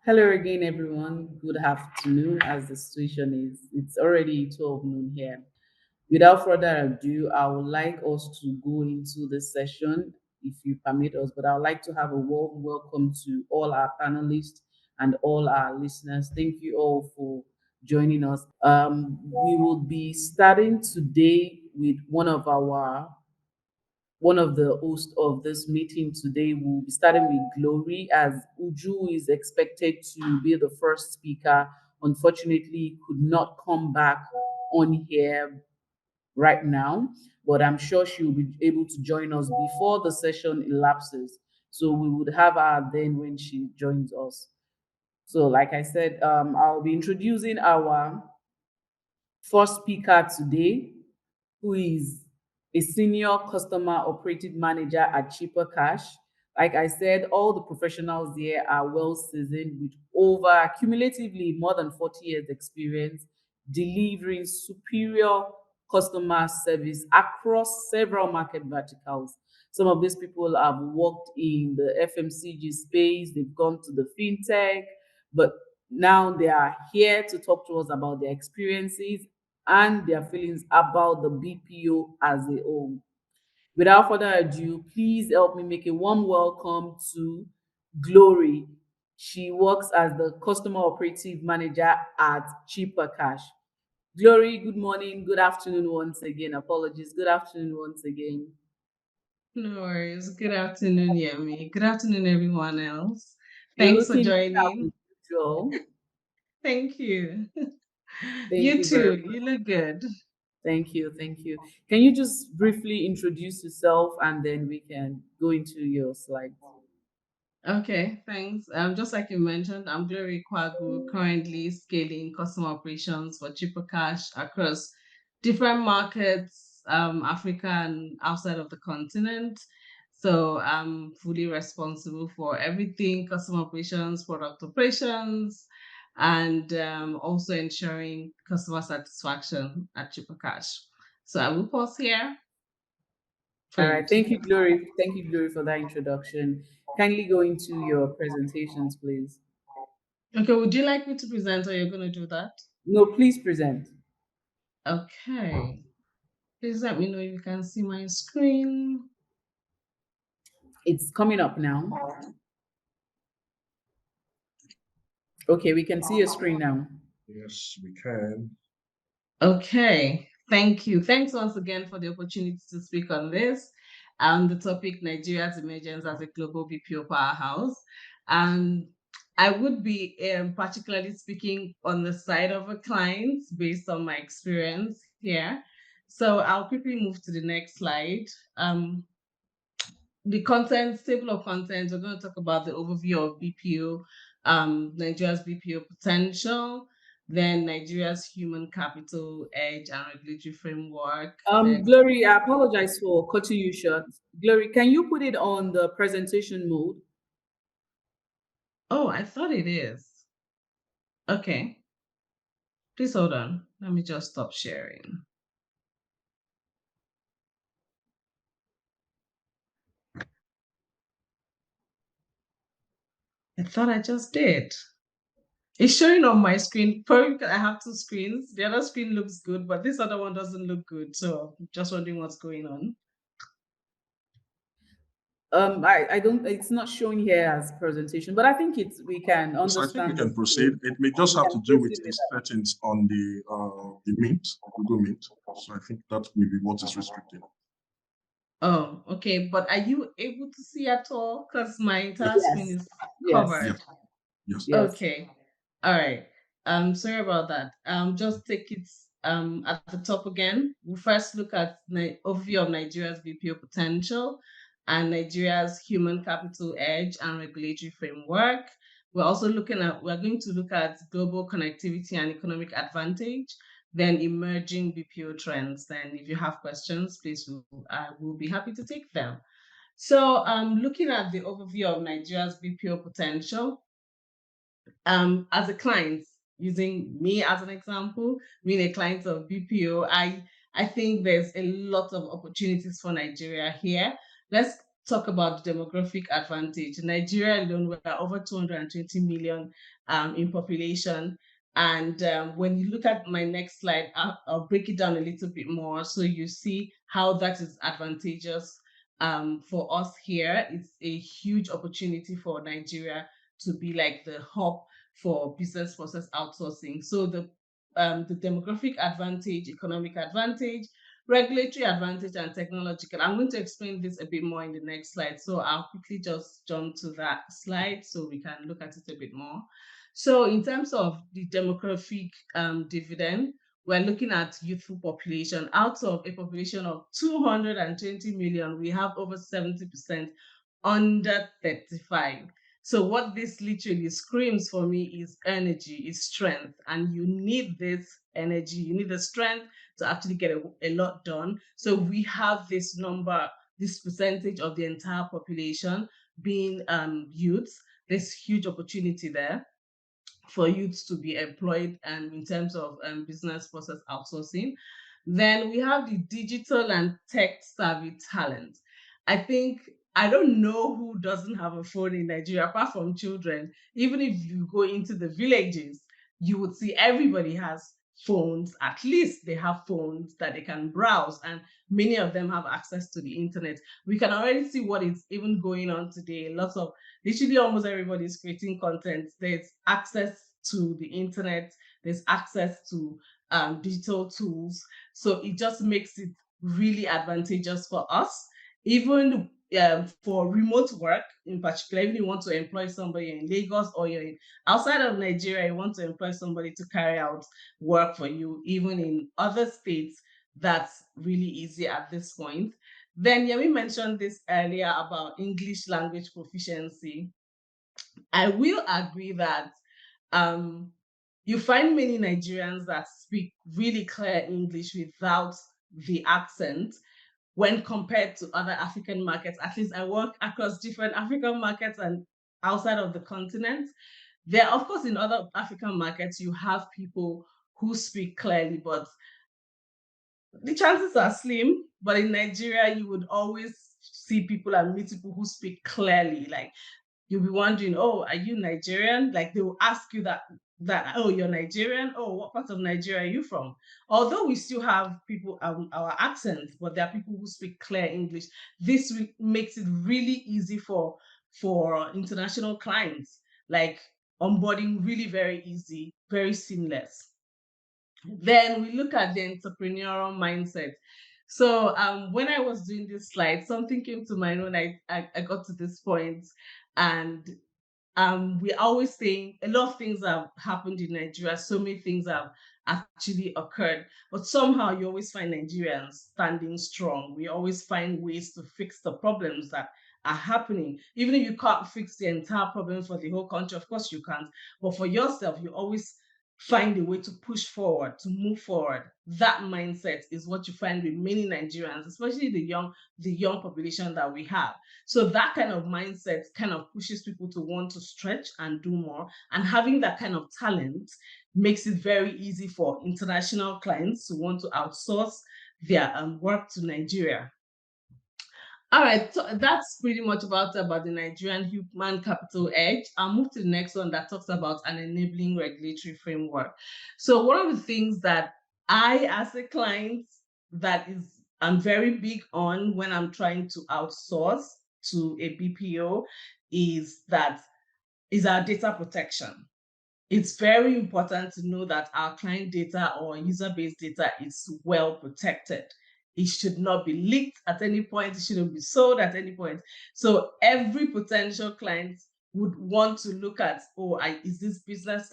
Hello again, everyone. Good afternoon, as the situation is. It's already 12 noon here. Without further ado, I would like us to go into this session, if you permit us. But I would like to have a warm welcome to all our panelists and all our listeners. Thank you all for joining us. We will be starting today with one of the hosts of this meeting today. Will be starting with Glory, as Uju is expected to be the first speaker. Unfortunately, could not come back on here right now, but I'm sure she will be able to join us before the session elapses. So we would have her then when she joins us. So, like I said, I'll be introducing our first speaker today, who is a senior customer operative manager at Cheaper Cash. Like I said, all the professionals here are well seasoned with over cumulatively more than 40 years experience delivering superior customer service across several market verticals. Some of these people have worked in the FMCG space, they've gone to the fintech, but now they are here to talk to us about their experiences and their feelings about the BPO as a whole. Without further ado, please help me make a warm welcome to Glory. She works as the customer operative manager at Cheaper Cash. Glory, good morning, good afternoon once again. Apologies, good afternoon once again. No worries. Good afternoon, Yemi. Good afternoon, everyone else. You're Thanks for looking sharp as joining. usual. Thank you. Thank You you very too. much. You look good. Thank you. Thank you. Can you just briefly introduce yourself and then we can go into your slides? Okay, thanks. Just like you mentioned, I'm Glory Kwagu, currently scaling customer operations for Cheaper Cash across different markets, Africa and outside of the continent. So I'm fully responsible for everything customer operations, product operations, and also ensuring customer satisfaction at Cheaper Cash. So I will pause here for All you right. to. Thank you, Glory. Thank you, Glory, for that introduction. Kindly go into your presentations, please. Okay, would you like me to present or you're going to do that? No, please present. Okay. Please let me know if you can see my screen. It's coming up now. Okay, we can see your screen now. Yes, we can. Okay. Thank you. Thanks once again for the opportunity to speak on this. The topic Nigeria's emergence as a global BPO powerhouse. And I would be particularly speaking on the side of a client based on my experience here. So I'll quickly move to the next slide. Um, the content, table of contents, we're going to talk about the overview of BPO, Nigeria's BPO potential, then Nigeria's human capital edge and regulatory framework. Then, Glory, I apologize for cutting you short. Glory, can you put it on the presentation mode? oh, I thought it is. Okay, please hold on. Let me just stop sharing. I thought I just did. It's showing on my screen. Probably because I have two screens. The other screen looks good, but this other one doesn't look good. So I'm just wondering what's going on. I don't. It's not showing here as presentation, but I think it's we can So I think we understand the can proceed. flow. It may just We have can to do with proceed the with that. settings on the Meet, Google Meet. So I think that will be what is restricted. Oh, okay. But are you able to see at all? Because my entire screen Yes, is yes, Yes, covered. yes. yes. Okay. All right. Sorry about that. Just take it at the top again. We'll first look at the overview of Nigeria's BPO potential and Nigeria's human capital edge and regulatory framework. We're going to look at global connectivity and economic advantage, then emerging BPO trends. Then if you have questions, please I will be happy to take them. So looking at the overview of Nigeria's BPO potential, as a client, using me as an example, being a client of BPO, I think there's a lot of opportunities for Nigeria here. Let's talk about the demographic advantage. Nigeria alone, we are over 220 million in population. And when you look at my next slide, I'll break it down a little bit more so you see how that is advantageous for us here. It's a huge opportunity for Nigeria to be like the hub for business process outsourcing. So the demographic advantage, economic advantage, regulatory advantage, and technological. I'm going to explain this a bit more in the next slide. So I'll quickly just jump to that slide so we can look at it a bit more. So in terms of the demographic dividend, we're looking at youthful population. Out of a population of 220 million, we have over 70% under 35. So what this literally screams for me is energy, is strength. And you need this energy, you need the strength to actually get a lot done. So we have this number, this percentage of the entire population being youths. There's huge opportunity there for youths to be employed in terms of business process outsourcing. Then we have the digital and tech savvy talent. I don't know who doesn't have a phone in Nigeria, apart from children. Even if you go into the villages, you would see everybody has phones. At least they have phones that they can browse, and many of them have access to the internet. We can already see what is even going on today. Lots of, literally almost everybody is creating content. There's access to the internet, there's access to digital tools. So it just makes it really advantageous for us. Even for remote work, in particular, if you want to employ somebody in Lagos or you're outside of Nigeria, you want to employ somebody to carry out work for you, even in other states, that's really easy at this point. Then Yemi mentioned this earlier about English language proficiency. I will agree that you find many Nigerians that speak really clear English without the accent when compared to other African markets. At least I work across different African markets and outside of the continent. There, of course, in other African markets, you have people who speak clearly, but the chances are slim. But in Nigeria, you would always see people and meet people who speak clearly. Like, you'll be wondering, oh, are you Nigerian? Like, they will ask you that, oh, you're Nigerian? Oh, what part of Nigeria are you from? Although we still have people, our accents, but there are people who speak clear English. This makes it really easy for international clients. Like, onboarding really very easy, very seamless. Then we look at the entrepreneurial mindset. So when I was doing this slide, something came to mind when I got to this point, and we're always saying a lot of things have happened in Nigeria. So many things have actually occurred, but somehow you always find Nigerians standing strong. We always find ways to fix the problems that are happening. Even if you can't fix the entire problem for the whole country, of course you can't, but for yourself, you always find a way to push forward, to move forward. That mindset is what you find with many Nigerians, especially the young population that we have. So that kind of mindset kind of pushes people to want to stretch and do more. And having that kind of talent makes it very easy for international clients to want to outsource their work to Nigeria. All right, so that's pretty much about the Nigerian human capital edge. I'll move to the next one that talks about an enabling regulatory framework. So one of the things that I, as a client, I'm very big on when I'm trying to outsource to a BPO is our data protection. It's very important to know that our client data or user-based data is well protected. It should not be leaked at any point. It shouldn't be sold at any point. So every potential client would want to look at, is this business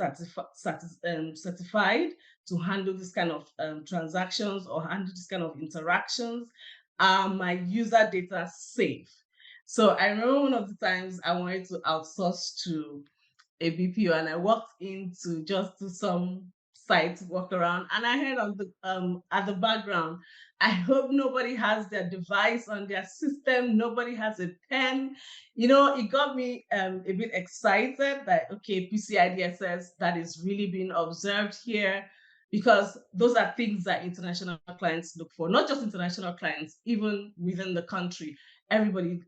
certified to handle this kind of transactions or handle this kind of interactions? Are my user data safe? So I remember one of the times I wanted to outsource to a BPO, and I walked in to just do some site walk around, and I heard on the at the background, I hope nobody has their device on their system, nobody has a pen. It got me a bit excited that, okay, PCI-DSS, that is really being observed here, because those are things that international clients look for, not just international clients, even within the country. everybody,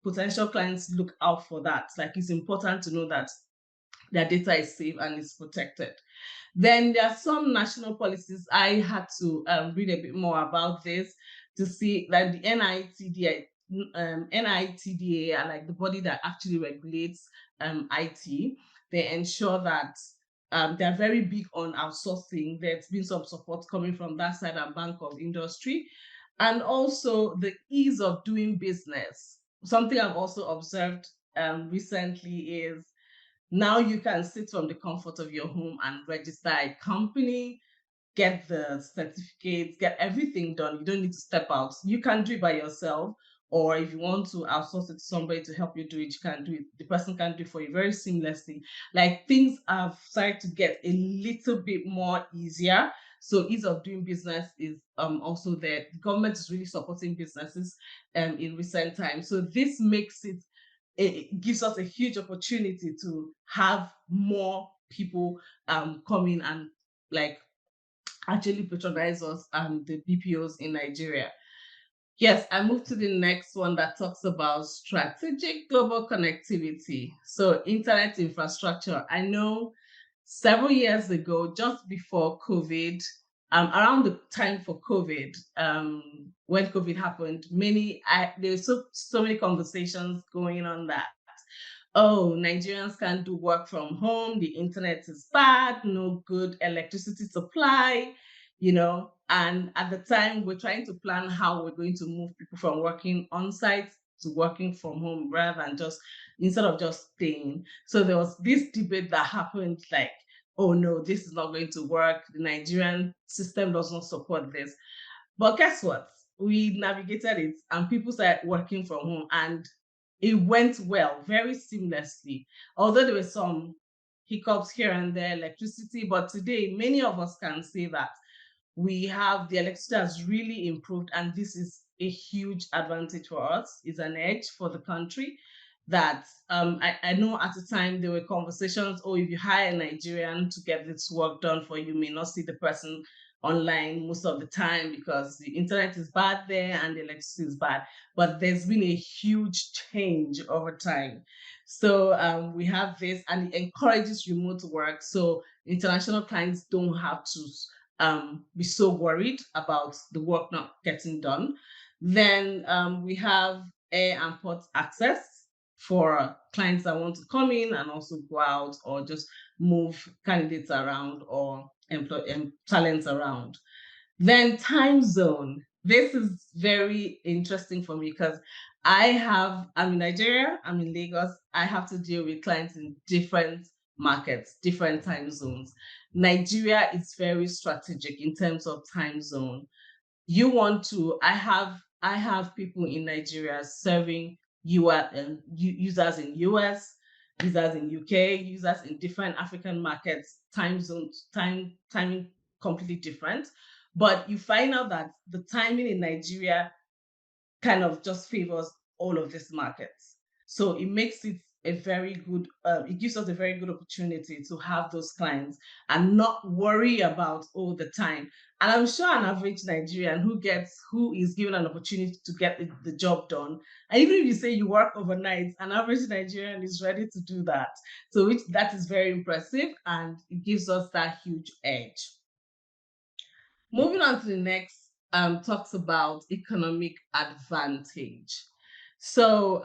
potential clients look out for that. Like, it's important to know that their data is safe and is protected. Then there are some national policies. I had to read a bit more about this to see that the NITDA are like the body that actually regulates IT. They ensure that they're very big on outsourcing. There's been some support coming from that side and Bank of Industry. And also the ease of doing business. Something I've also observed recently is now you can sit from the comfort of your home and register a company, get the certificates, get everything done. You don't need to step out. You can do it by yourself, or if you want to outsource it to somebody to help you do it, you can do it. The person can do it for you very seamlessly. Like, things have started to get a little bit more easier. So ease of doing business is also there. The government is really supporting businesses in recent times. So this makes it gives us a huge opportunity to have more people come in and like actually patronize us and the BPOs in Nigeria. Yes, I move to the next one that talks about strategic global connectivity. So internet infrastructure. I know several years ago, just before COVID, around the time for COVID, when COVID happened, there were so many conversations going on that, oh, Nigerians can't do work from home, the internet is bad, no good electricity supply, And at the time, we're trying to plan how we're going to move people from working on site to working from home instead of just staying. So there was this debate that happened like, oh no, this is not going to work. The Nigerian system does not support this. But guess what? We navigated it and people started working from home and it went well, very seamlessly. Although there were some hiccups here and there, electricity, but today many of us can say that the electricity has really improved, and this is a huge advantage for us. It's an edge for the country that I know at the time there were conversations, oh, if you hire a Nigerian to get this work done for you, you may not see the person online most of the time because the internet is bad there and the electricity is bad. But there's been a huge change over time. So we have this, and it encourages remote work. So international clients don't have to be so worried about the work not getting done. Then we have air and port access for clients that want to come in and also go out, or just move candidates around or employ talents around. Then time zone. This is very interesting for me because I'm in Nigeria, I'm in Lagos, I have to deal with clients in different markets, different time zones. Nigeria is very strategic in terms of time zone. I have people in Nigeria serving users in US, users in UK, users in different African markets, time zones, timing completely different. But you find out that the timing in Nigeria kind of just favors all of these markets. So it makes it it gives us a very good opportunity to have those clients and not worry about all the time. And I'm sure an average Nigerian who is given an opportunity to get the job done, and even if you say you work overnight, an average Nigerian is ready to do that. So that is very impressive, and it gives us that huge edge. Moving on to the next, talks about economic advantage. So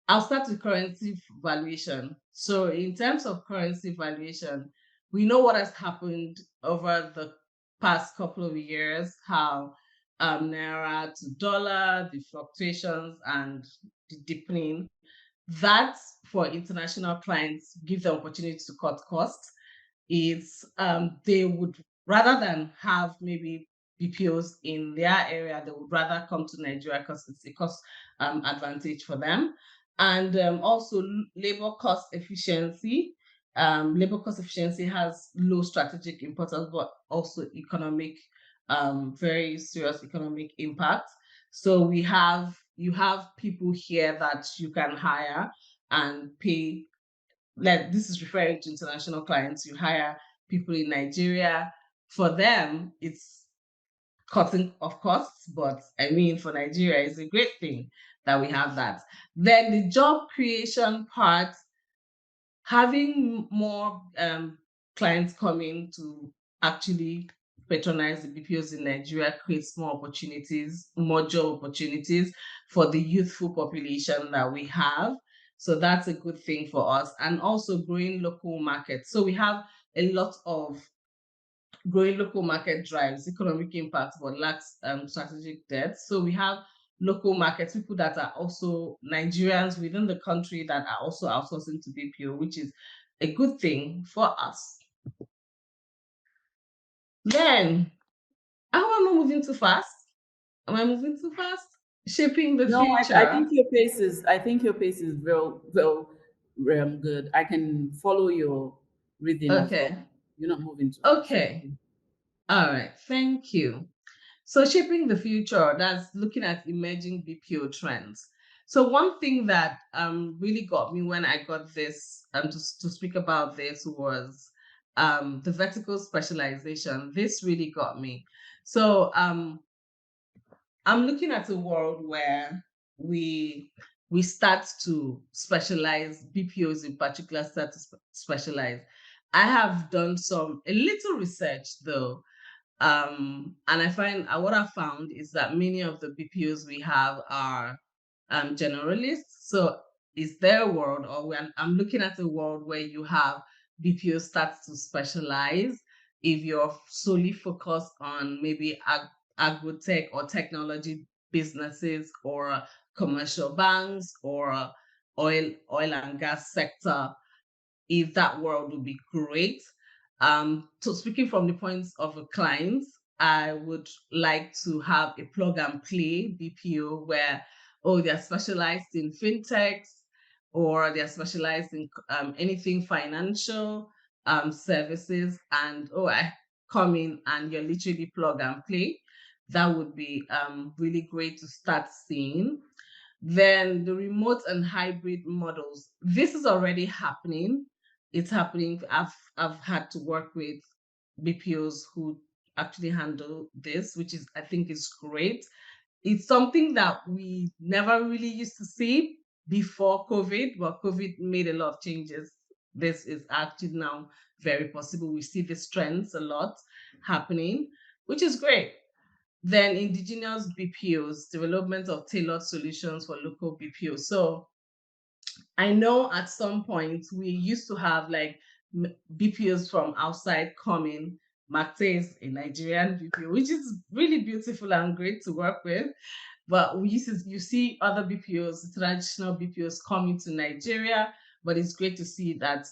I'll start with currency valuation. So in terms of currency valuation, we know what has happened over the past couple of years, how Naira to dollar, the fluctuations and the deepening. That, for international clients, give the opportunity to cut costs. They would, rather than have maybe BPOs in their area, they would rather come to Nigeria because it's a cost advantage for them. And also labor cost efficiency. Labor cost efficiency has low strategic importance, but also very serious economic impact. So you have people here that you can hire and pay. Like, this is referring to international clients. You hire people in Nigeria. For them, it's cutting of costs, but I mean, for Nigeria, it's a great thing that we have that. Then the job creation part, having more clients coming to actually patronize the BPOs in Nigeria creates more opportunities, more job opportunities for the youthful population that we have. So that's a good thing for us. And also growing local markets. So we have a lot of growing local market drives economic impact but lacks strategic depth. So we have local markets, people that are also Nigerians within the country that are also outsourcing to BPO, which is a good thing for us. Then, am I not moving too fast? Am I moving too fast? Shaping the No, I future. think your pace is good. I can follow your reading as Okay. well. You're not moving too fast. Okay. All right. Thank you. So shaping the future, that's looking at emerging BPO trends. So one thing that really got me when I got this to speak about this was the vertical specialization. This really got me. So I'm looking at a world where we we start to specialize, BPOs in particular start to specialize. I have done a little research though, and I find what I found is that many of the BPOs we have are generalists. So is there a world, or when I'm looking at a world where you have BPO starts to specialize, if you're solely focused on maybe agro-tech or technology businesses or commercial banks or oil and gas sector, if that world would be great. So speaking from the points of a client, I would like to have a plug and play BPO where, oh, they're specialized in fintechs or they're specialized in anything financial services, and oh, I come in and you're literally plug and play. That would be really great to start seeing. Then the remote and hybrid models. This is already happening. It's happening. I've had to work with BPOs who actually handle this, which is I think is great. It's something that we never really used to see before COVID, but COVID made a lot of changes. This is actually now very possible. We see these trends a lot happening, which is great. Then indigenous BPOs, development of tailored solutions for local BPOs. So I know at some point we used to have like BPOs from outside coming. Macte is a Nigerian BPO, which is really beautiful and great to work with. But you see other BPOs, traditional BPOs coming to Nigeria, but it's great to see that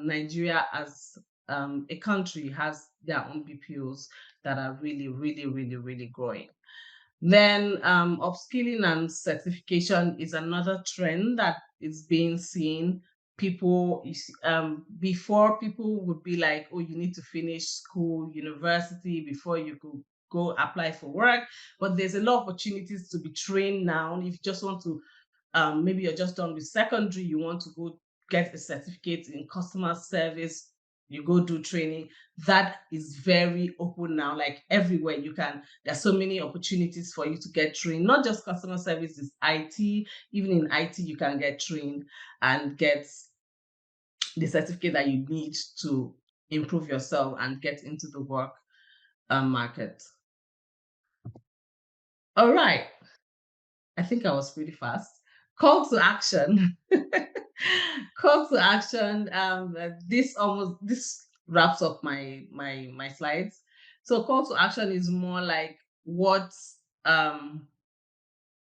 Nigeria as a country has their own BPOs that are really, really, really, really growing. Then upskilling and certification is another trend that is being seen. Before people would be like, oh, you need to finish school, university before you could go apply for work. But there's a lot of opportunities to be trained now. If you just want to, maybe you're just done with secondary, you want to go get a certificate in customer service, you go do training. That is very open now, like everywhere you can. There's so many opportunities for you to get trained, not just customer service, it's IT. Even in IT, you can get trained and get the certificate that you need to improve yourself and get into the work market. All right. I think I was pretty fast. Call to action. Call to action. This wraps up my slides. So call to action is more like what I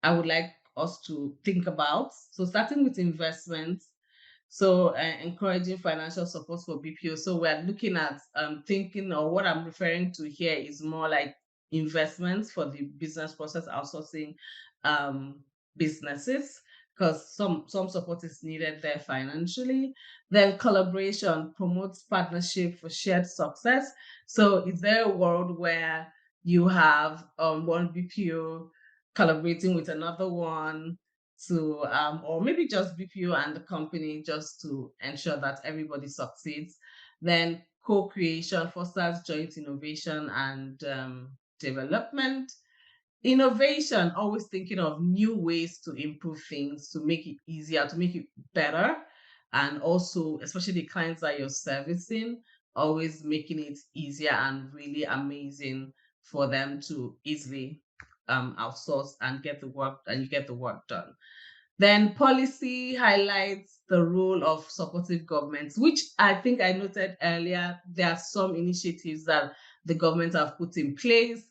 would like us to think about. So starting with investments, so encouraging financial support for BPO. So we're looking at thinking, or what I'm referring to here is more like investments for the business process outsourcing businesses, because some support is needed there financially. Then collaboration promotes partnership for shared success. So is there a world where you have one BPO collaborating with another one to or maybe just BPO and the company, just to ensure that everybody succeeds? Then co-creation fosters joint innovation and development. Innovation, always thinking of new ways to improve things, to make it easier, to make it better. And also, especially the clients that you're servicing, always making it easier and really amazing for them to easily outsource and get the work, and you get the work done. Then policy highlights the role of supportive governments, which I think I noted earlier. There are some initiatives that the government have put in place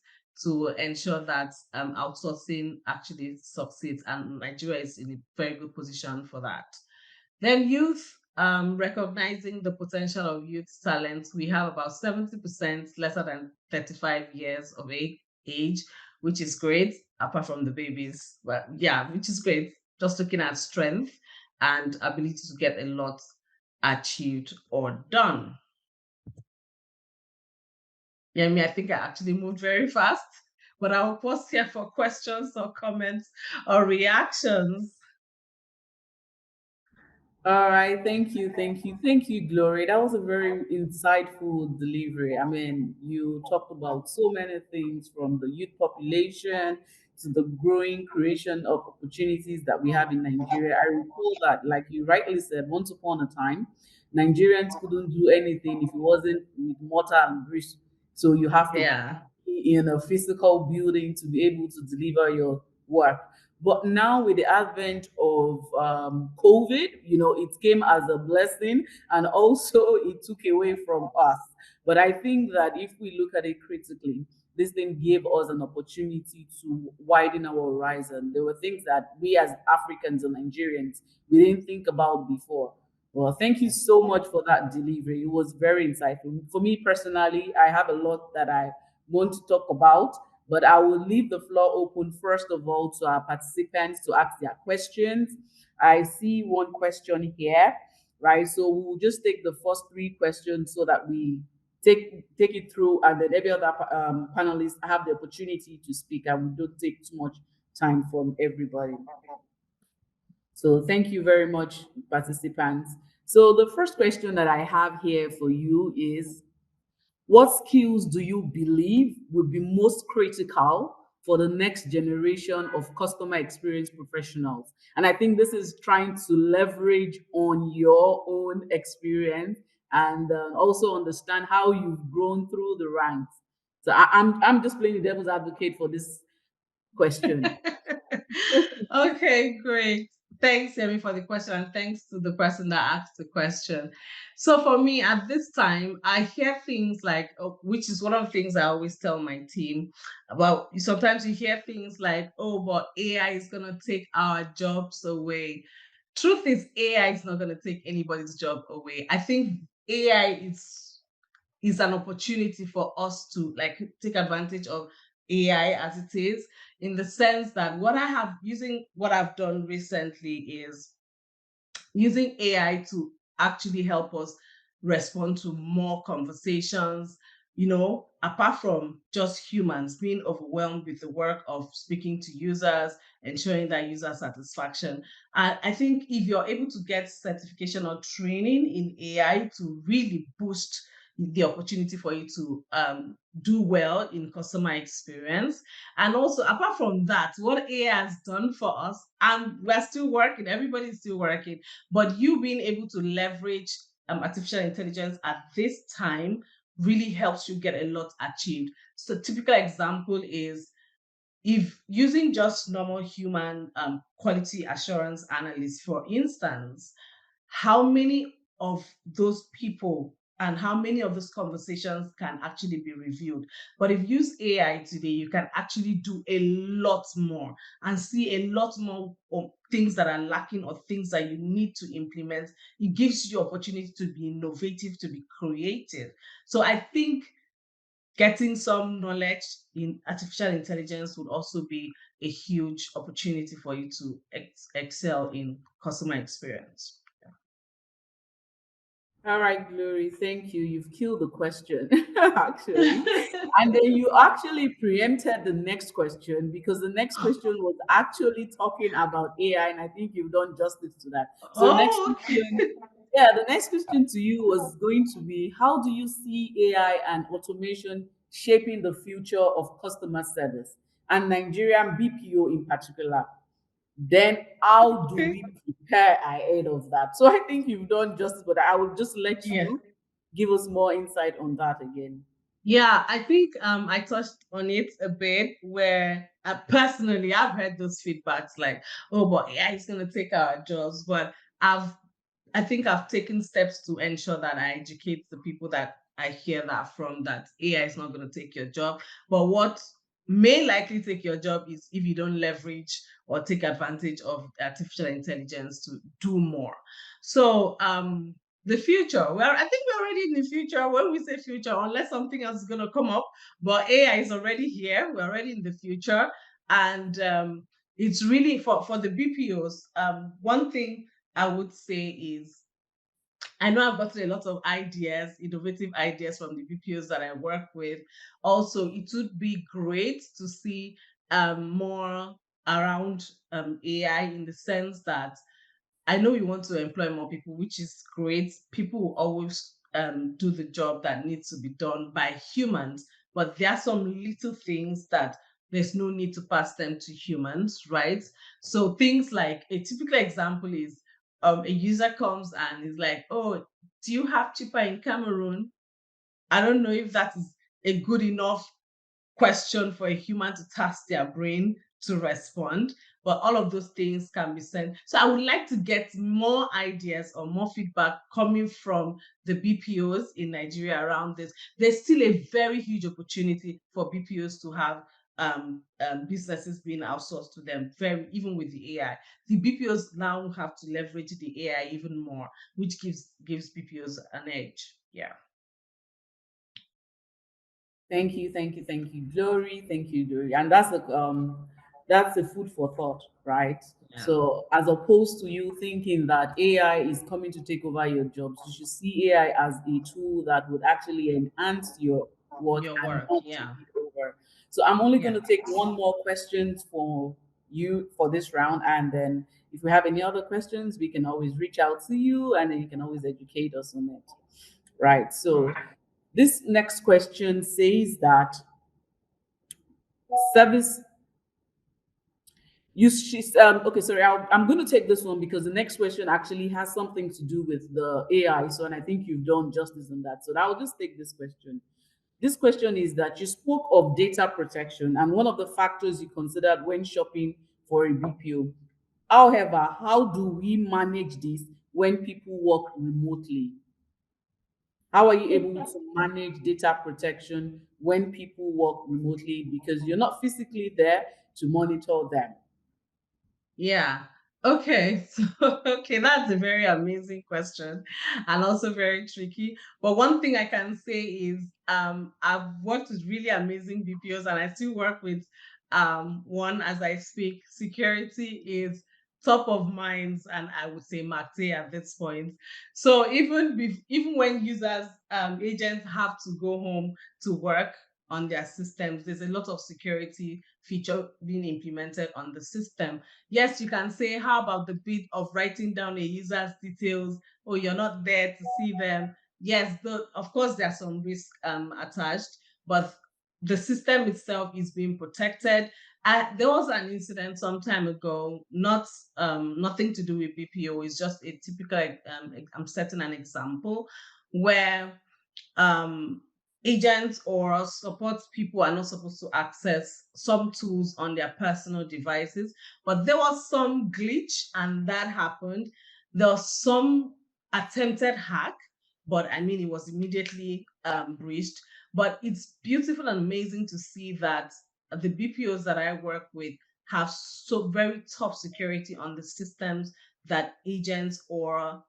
to ensure that outsourcing actually succeeds, and Nigeria is in a very good position for that. Then youth, recognizing the potential of youth talents. We have about 70% lesser than 35 years of age, which is great, apart from the babies. But yeah, which is great. Just looking at strength and ability to get a lot achieved or done. Yeah, I think I actually moved very fast, but I'll pause here for questions or comments or reactions. All right, thank you, Glory. That was a very insightful delivery. I mean, you talked about so many things from the youth population to the growing creation of opportunities that we have in Nigeria. I recall that, like you rightly said, once upon a time, Nigerians couldn't do anything if it wasn't with mortar and brick. So you have to Yeah. be in a physical building to be able to deliver your work. But now, with the advent of COVID, it came as a blessing, and also it took away from us. But I think that if we look at it critically, this thing gave us an opportunity to widen our horizon. There were things that we as Africans and Nigerians, we didn't think about before. Well, thank you so much for that delivery. It was very insightful. For me personally, I have a lot that I want to talk about, but I will leave the floor open first of all to our participants to ask their questions. I see one question here, right? So we will just take the first three questions so that we take it through, and then every other panelists have the opportunity to speak, and we don't take too much time from everybody. So thank you very much, participants. So the first question that I have here for you is, what skills do you believe will be most critical for the next generation of customer experience professionals? And I think this is trying to leverage on your own experience and also understand how you've grown through the ranks. So I'm just playing the devil's advocate for this question. Okay, great. Thanks, Emi, for the question, and thanks to the person that asked the question. So for me, at this time, I hear things like, which is one of the things I always tell my team about. Sometimes you hear things like, "Oh, but AI is gonna take our jobs away." Truth is, AI is not gonna take anybody's job away. I think AI is an opportunity for us to like take advantage of AI as it is, in the sense that what I've done recently is using AI to actually help us respond to more conversations, apart from just humans being overwhelmed with the work of speaking to users, ensuring that user satisfaction. And I think if you're able to get certification or training in AI to really boost the opportunity for you to do well in customer experience. And also, apart from that, what AI has done for us, and we're still working, everybody's still working, but you being able to leverage artificial intelligence at this time really helps you get a lot achieved. So typical example is, if using just normal human quality assurance analysts, for instance, how many of those people and how many of those conversations can actually be reviewed? But if you use AI today, you can actually do a lot more and see a lot more of things that are lacking or things that you need to implement. It gives you opportunity to be innovative, to be creative. So I think getting some knowledge in artificial intelligence would also be a huge opportunity for you to excel in customer experience. All right, Glory, thank you. You've killed the question, actually. And then you actually preempted the next question, because the next question was actually talking about AI, and I think you've done justice to that. So the next Oh, okay. question, yeah, the next question to you was going to be, how do you see AI and automation shaping the future of customer service and Nigerian BPO in particular, then how do we prepare ahead of that? So I think you've done justice, but I will just let Yeah. you give us more insight on that again. Yeah, I think I touched on it a bit where personally I've heard those feedbacks like, oh, but yeah, it's going to take our jobs. But I think I've taken steps to ensure that I educate the people that I hear that from, that AI is not going to take your job. But what may likely take your job is if you don't leverage or take advantage of artificial intelligence to do more. So the future, well, I think we're already in the future. When we say future, unless something else is going to come up, but AI is already here. We're already in the future. And it's really for the BPOs. One thing I would say is, I know I've gotten a lot of ideas, innovative ideas from the BPOs that I work with. Also, it would be great to see more around AI, in the sense that I know you want to employ more people, which is great. People will always do the job that needs to be done by humans, but there are some little things that there's no need to pass them to humans, right? So things like, a typical example is a user comes and is like, oh, do you have cheaper in Cameroon? I don't know if that is a good enough question for a human to task their brain to respond, but all of those things can be sent. So I would like to get more ideas or more feedback coming from the BPOs in Nigeria around this. There's still a very huge opportunity for BPOs to have businesses being outsourced to them, very, even with the AI. The BPOs now have to leverage the AI even more, which gives BPOs an edge. Yeah. Thank you, thank you, thank you, Glory. Thank you, Glory. And that's the food for thought, right? Yeah. So as opposed to you thinking that AI is coming to take over your jobs, you should see AI as a tool that would actually enhance your work Your and work. not take Yeah. it over. So I'm only going Yeah. to take one more question for you for this round, and then if we have any other questions, we can always reach out to you, and then you can always educate us on it. Right. So this next question says that service you she's okay, sorry, I'm going to take this one because the next question actually has something to do with the AI. So, and I think you've done justice on that. So I'll just take this question. This question is that you spoke of data protection and one of the factors you considered when shopping for a BPO. However, how do we manage this when people work remotely? How are you able to manage data protection when people work remotely because you're not physically there to monitor them? Yeah. Okay. So, okay, that's a very amazing question and also very tricky. But one thing I can say is I've worked with really amazing BPOs, and I still work with one as I speak. Security is top of minds, and I would say MACT at this point. So even when users agents have to go home to work on their systems, there's a lot of security feature being implemented on the system. Yes, you can say, how about the bit of writing down a user's details? Oh, you're not there to see them. Yes, of course, there's some risk attached, but the system itself is being protected. There was an incident some time ago, not nothing to do with BPO. It's just a typical. I'm setting an example where um, agents or support people are not supposed to access some tools on their personal devices. But there was some glitch, and that happened. There was some attempted hack, but I mean, it was immediately breached. But it's beautiful and amazing to see that the BPOs that I work with have so very top security on the systems that agents or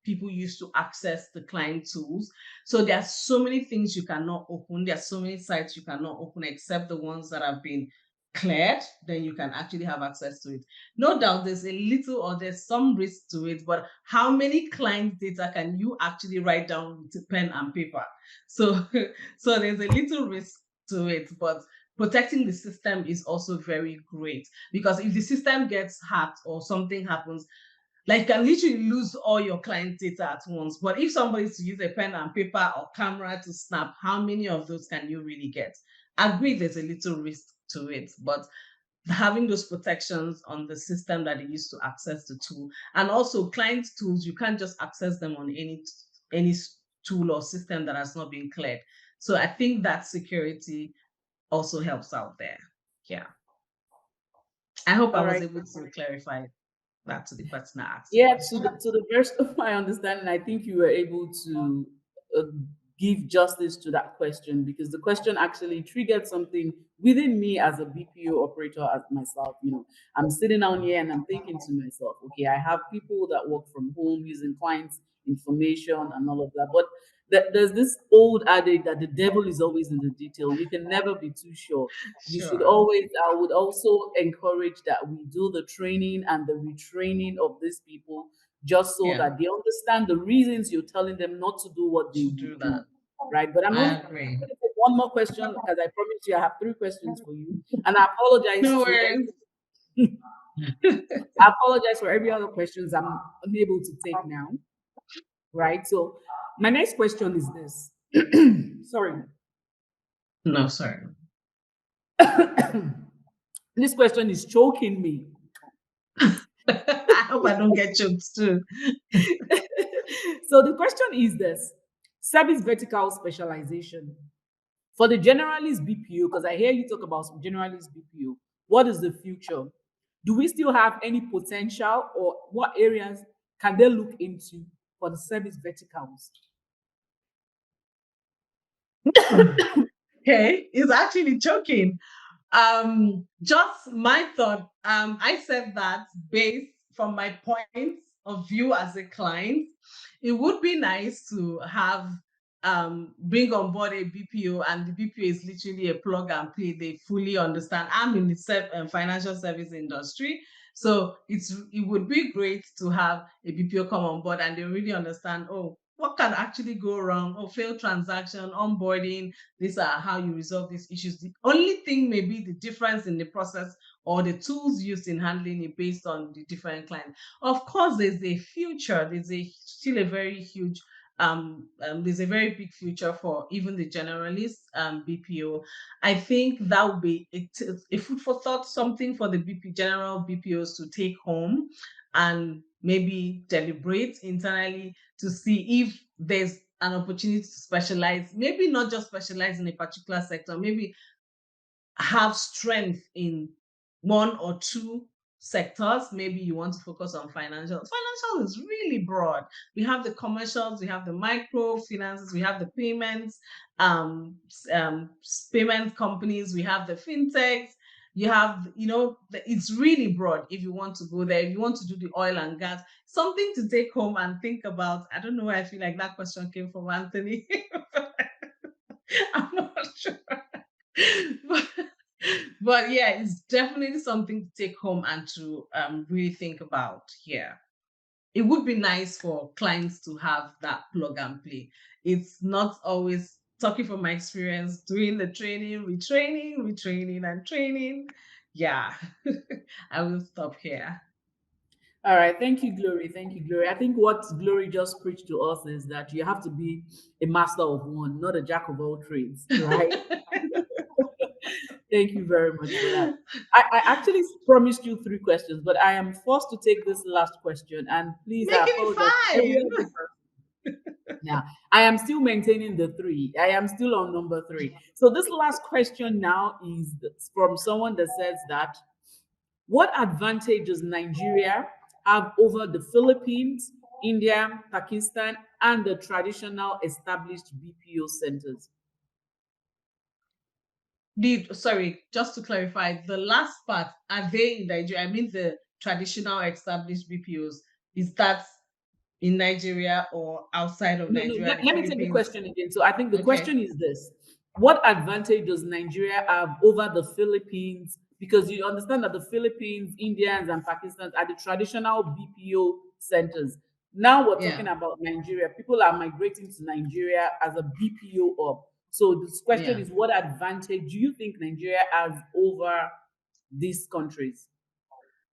people use to access the client tools. So there are so many things you cannot open. There are so many sites you cannot open except the ones that have been cleared, then you can actually have access to it. No doubt there's a little or there's some risk to it, but how many client data can you actually write down with pen and paper? So, so there's a little risk to it, but protecting the system is also very great, because if the system gets hacked or something happens, Like, you can literally lose all your client data at once. But if somebody is to use a pen and paper or camera to snap, how many of those can you really get? I agree there's a little risk to it, but having those protections on the system that they use to access the tool, and also client tools, you can't just access them on any tool or system that has not been cleared. So I think that security also helps out there. Yeah. I hope I All was right. able to clarify that to the person that asked the Yeah, question. to the best of my understanding, I think you were able to uh, give justice to that question, because the question actually triggered something within me as a BPO operator, as myself. I'm sitting down here and I'm thinking to myself, okay, I have people that work from home using clients' information and all of that, but there's this old adage that the devil is always in the detail. You can never be too sure. You should Sure. always, I would also encourage that we do the training and the retraining of these people, just so Yeah. that they understand the reasons you're telling them not to do what they To would do do. that. Right. But I'm I only agree. going to take one more question, because I promised you I have three questions for you. And I apologize No to worries. every I apologize for every other questions I'm unable to take now. Right. So my next question is this. Sorry. No, sorry. This question is choking me. I hope I don't get choked too. So the question is this: service vertical specialization for the generalist BPO, because I hear you talk about some generalist BPO. What is the future? Do we still have any potential, or what areas can they look into for the service verticals? Okay, it's actually choking. Just my thought. I said that based from my point of view as a client, it would be nice to have bring on board a BPO, and the BPO is literally a plug and play. They fully understand. I'm in the financial service industry, so it would be great to have a BPO come on board and they really understand. Oh, what can actually go wrong? Oh, failed transaction, onboarding, these are how you resolve these issues. The only thing may be the difference in the process or the tools used in handling it based on the different clients. Of course, there's a future. Still a very huge there's a very big future for even the generalist BPO. I think that would be a food for thought, something for the general BPOs to take home and maybe deliberate internally to see if there's an opportunity to specialize, maybe not just specialize in a particular sector, maybe have strength in one or two sectors. Maybe you want to focus on financial. Financial is really broad. We have the commercials, we have the micro finances, we have the payments, payment companies, we have the fintechs. You have, it's really broad if you want to go there. If you want to do the oil and gas, something to take home and think about. I don't know why I feel like that question came from Anthony. I'm not sure. but, but yeah, it's definitely something to take home and to really think about. Yeah, it would be nice for clients to have that plug and play. It's not always, talking from my experience, doing the training, retraining, and training. Yeah, I will stop here. All right, thank you, Glory. Thank you, Glory. I think what Glory just preached to us is that you have to be a master of one, not a jack of all trades, right? Thank you very much for that. I actually promised you three questions, but I am forced to take this last question. And please, I Making apologize to every it other person. Now, I am still maintaining the three. I am still on number three. So this last question now is from someone that says that what advantage does Nigeria have over the Philippines, India, Pakistan, and the traditional established BPO centers? Sorry, just to clarify, the last part, are they in Nigeria? I mean, the traditional established BPOs, is that in Nigeria or outside of No, no, Nigeria, the let me take the Philippines? question again. So I think the Okay. question is this: what advantage does Nigeria have over the Philippines? Because you understand that the Philippines, Indians, and Pakistans are the traditional BPO centers. Now we're talking Yeah. about Nigeria. People are migrating to Nigeria as a BPO hub. So this question Yeah. is: what advantage do you think Nigeria has over these countries?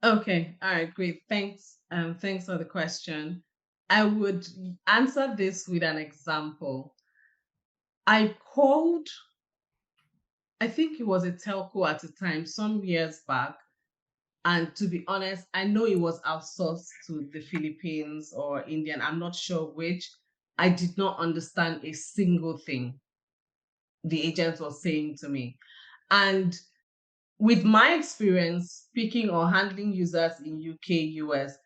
Okay, all right, great. Thanks. Thanks for the question. I would answer this with an example. I called, I think it was a telco at the time, some years back. And to be honest, I know it was outsourced to the Philippines or Indian, I'm not sure which. I did not understand a single thing the agent was saying to me. And with my experience speaking or handling users in UK, US,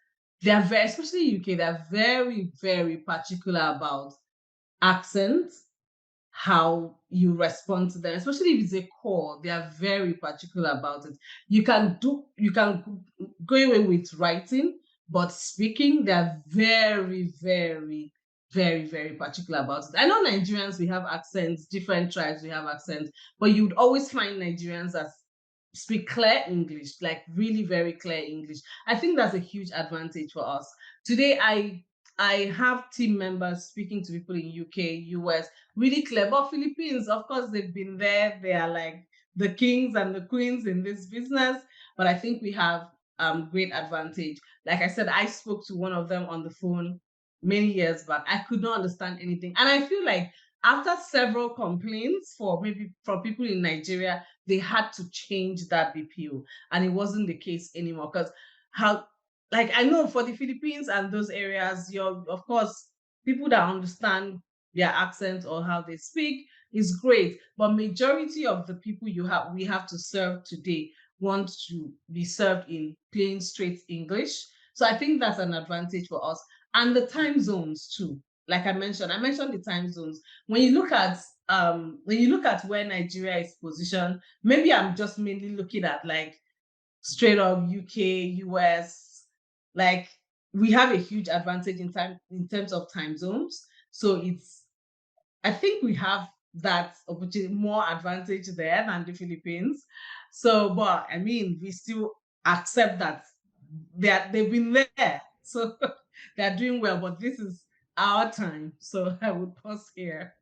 they are very, especially UK, they're very, very particular about accents, how you respond to them, especially if it's a call. They are very particular about it. You can go away with writing, but speaking, they are very, very, very, very particular about it. I know Nigerians, we have accents, different tribes, we have accents, but you'd always find Nigerians that speak clear English, like really very clear English. I think that's a huge advantage for us. Today, I have team members speaking to people in UK, US, really clear. But Philippines, of course, they've been there. They are like the kings and the queens in this business. But I think we have great advantage. Like I said, I spoke to one of them on the phone many years back. I could not understand anything. And I feel like after several complaints for maybe from people in Nigeria, they had to change that BPO. And it wasn't the case anymore. Because how like I know for the Philippines and those areas, you're of course people that understand their accent or how they speak is great. But majority of the people we have to serve today want to be served in plain straight English. So I think that's an advantage for us. And the time zones too. Like I mentioned the time zones. When you look at where Nigeria is positioned, maybe I'm just mainly looking at like straight up UK, US, like we have a huge advantage in terms of time zones. So I think we have that opportunity, more advantage there than the Philippines. So, but I mean, we still accept that they've been there, so they're doing well. But this is our time, so I would pause here.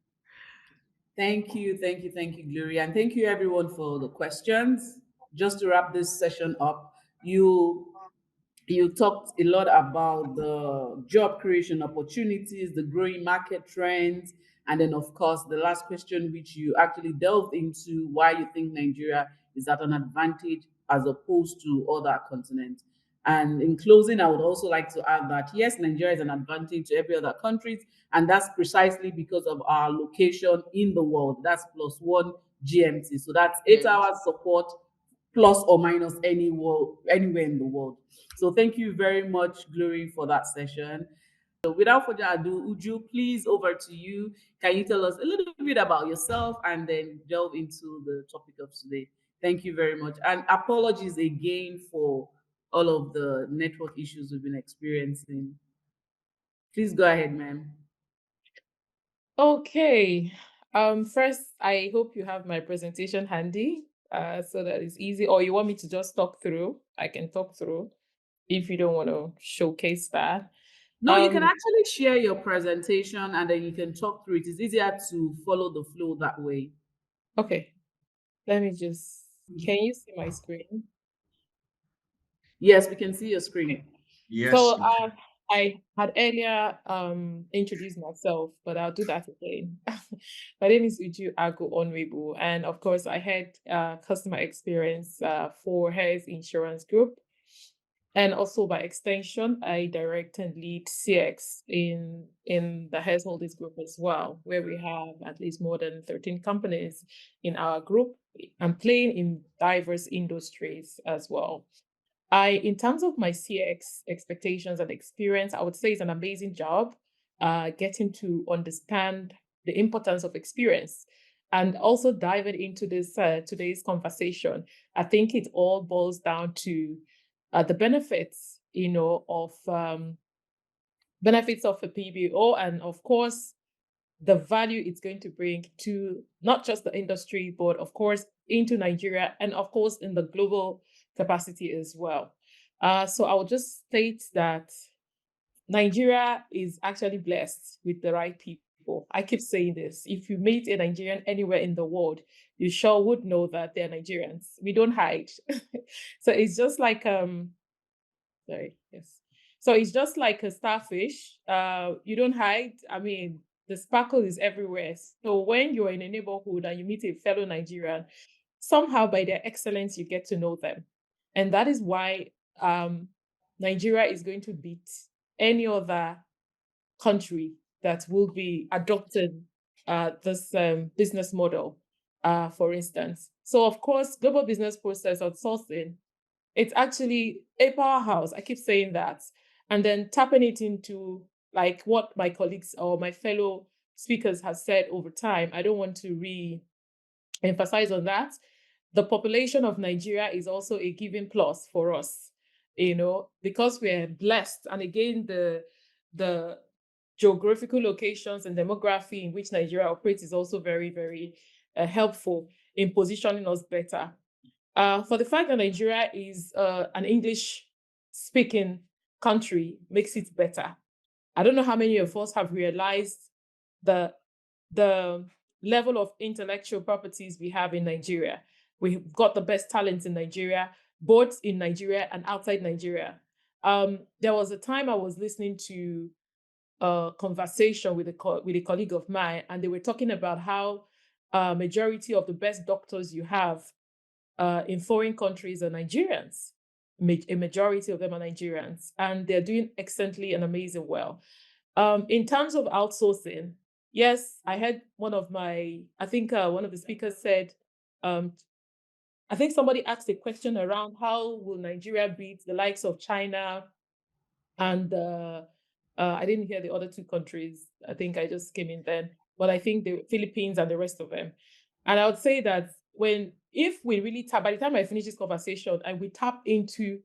Thank you, Gloria. And thank you everyone for the questions. Just to wrap this session up, you talked a lot about the job creation opportunities, the growing market trends, and then of course the last question which you actually delved into why you think Nigeria is at an advantage as opposed to other continents. And in closing, I would also like to add that yes, Nigeria is an advantage to every other country, and that's precisely because of our location in the world. That's plus one GMT. So that's 8 hours support plus or minus anywhere in the world. So thank you very much, Glory, for that session. So without further ado, Uju, please over to you. Can you tell us a little bit about yourself and then delve into the topic of today? Thank you very much. And apologies again for all of the network issues we've been experiencing. Please go ahead, ma'am. Okay. First, I hope you have my presentation handy, so that it's easy. Or you want me to just talk through? I can talk through if you don't want to showcase that. No, you can Um, actually share your presentation and then you can talk through it. It's easier to follow the flow that way. okay. Let me just. Can you see my screen? Yes, we can see your screen. Okay. Yes. So I had earlier introduced myself, but I'll do that again. My name is 𝐍𝐢𝐤𝐞𝐫𝐢𝐚, and of course I had customer experience for Harris Insurance Group, and also by extension I direct and lead CX in the Harris Holdings Group as well, where we have at least more than 13 companies in our group and playing in diverse industries as well. In terms of my CX expectations and experience, I would say it's an amazing job getting to understand the importance of experience and also diving into this today's conversation. I think it all boils down to the benefits, of benefits of a PBO, and of course the value it's going to bring to not just the industry, but of course into Nigeria and of course in the global capacity as well. So I will just state that Nigeria is actually blessed with the right people. I keep saying this. If you meet a Nigerian anywhere in the world, you sure would know that they're Nigerians. We don't hide. So it's just like Sorry. Yes. So it's just like a starfish. You don't hide. I mean, the sparkle is everywhere. So when you're in a neighborhood and you meet a fellow Nigerian, somehow by their excellence, you get to know them. And that is why Nigeria is going to beat any other country that will be adopting this business model, for instance. So, of course, global business process outsourcing, it's actually a powerhouse. I keep saying that. And then tapping it into like what my colleagues or my fellow speakers have said over time. I don't want to re-emphasize on that. The population of Nigeria is also a giving plus for us, because we're blessed. And again, the geographical locations and demography in which Nigeria operates is also very, very helpful in positioning us better. For the fact that Nigeria is an English-speaking country makes it better. I don't know how many of us have realized the level of intellectual properties we have in Nigeria. We've got the best talents in Nigeria, both in Nigeria and outside Nigeria. There was a time I was listening to a conversation with a colleague of mine, and they were talking about how majority of the best doctors you have in foreign countries are Nigerians. A majority of them are Nigerians, and they're doing excellently and amazing well. In terms of outsourcing, yes, I heard one of the speakers said, I think somebody asked a question around how will Nigeria beat the likes of China and I didn't hear the other two countries. I think I just came in then, but I think the Philippines and the rest of them. And I would say that if we really tap, by the time I finish this conversation and we tap into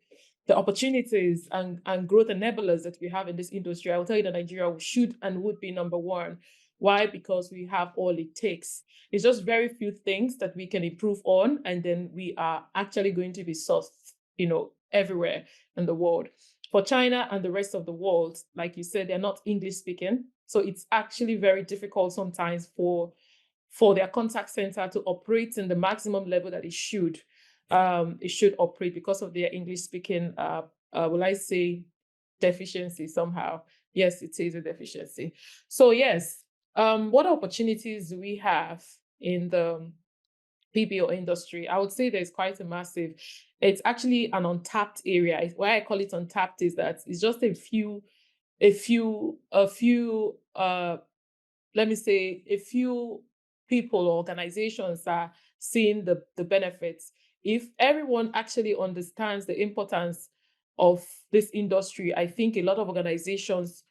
the opportunities and growth enablers that we have in this industry, I will tell you that Nigeria should and would be number one. Why? Because we have all it takes. It's just very few things that we can improve on, and then we are actually going to be sourced, everywhere in the world. For China and the rest of the world, like you said, they're not English speaking. So it's actually very difficult sometimes for their contact center to operate in the maximum level that it should operate because of their English speaking, will I say, deficiency somehow. Yes, it is a deficiency. So yes, what opportunities do we have in the BPO industry? I would say there's quite a massive. It's actually an untapped area. Why I call it untapped is that it's just a few, let me say, a few people or organizations are seeing the benefits. If everyone actually understands the importance of this industry, I think a lot of organizations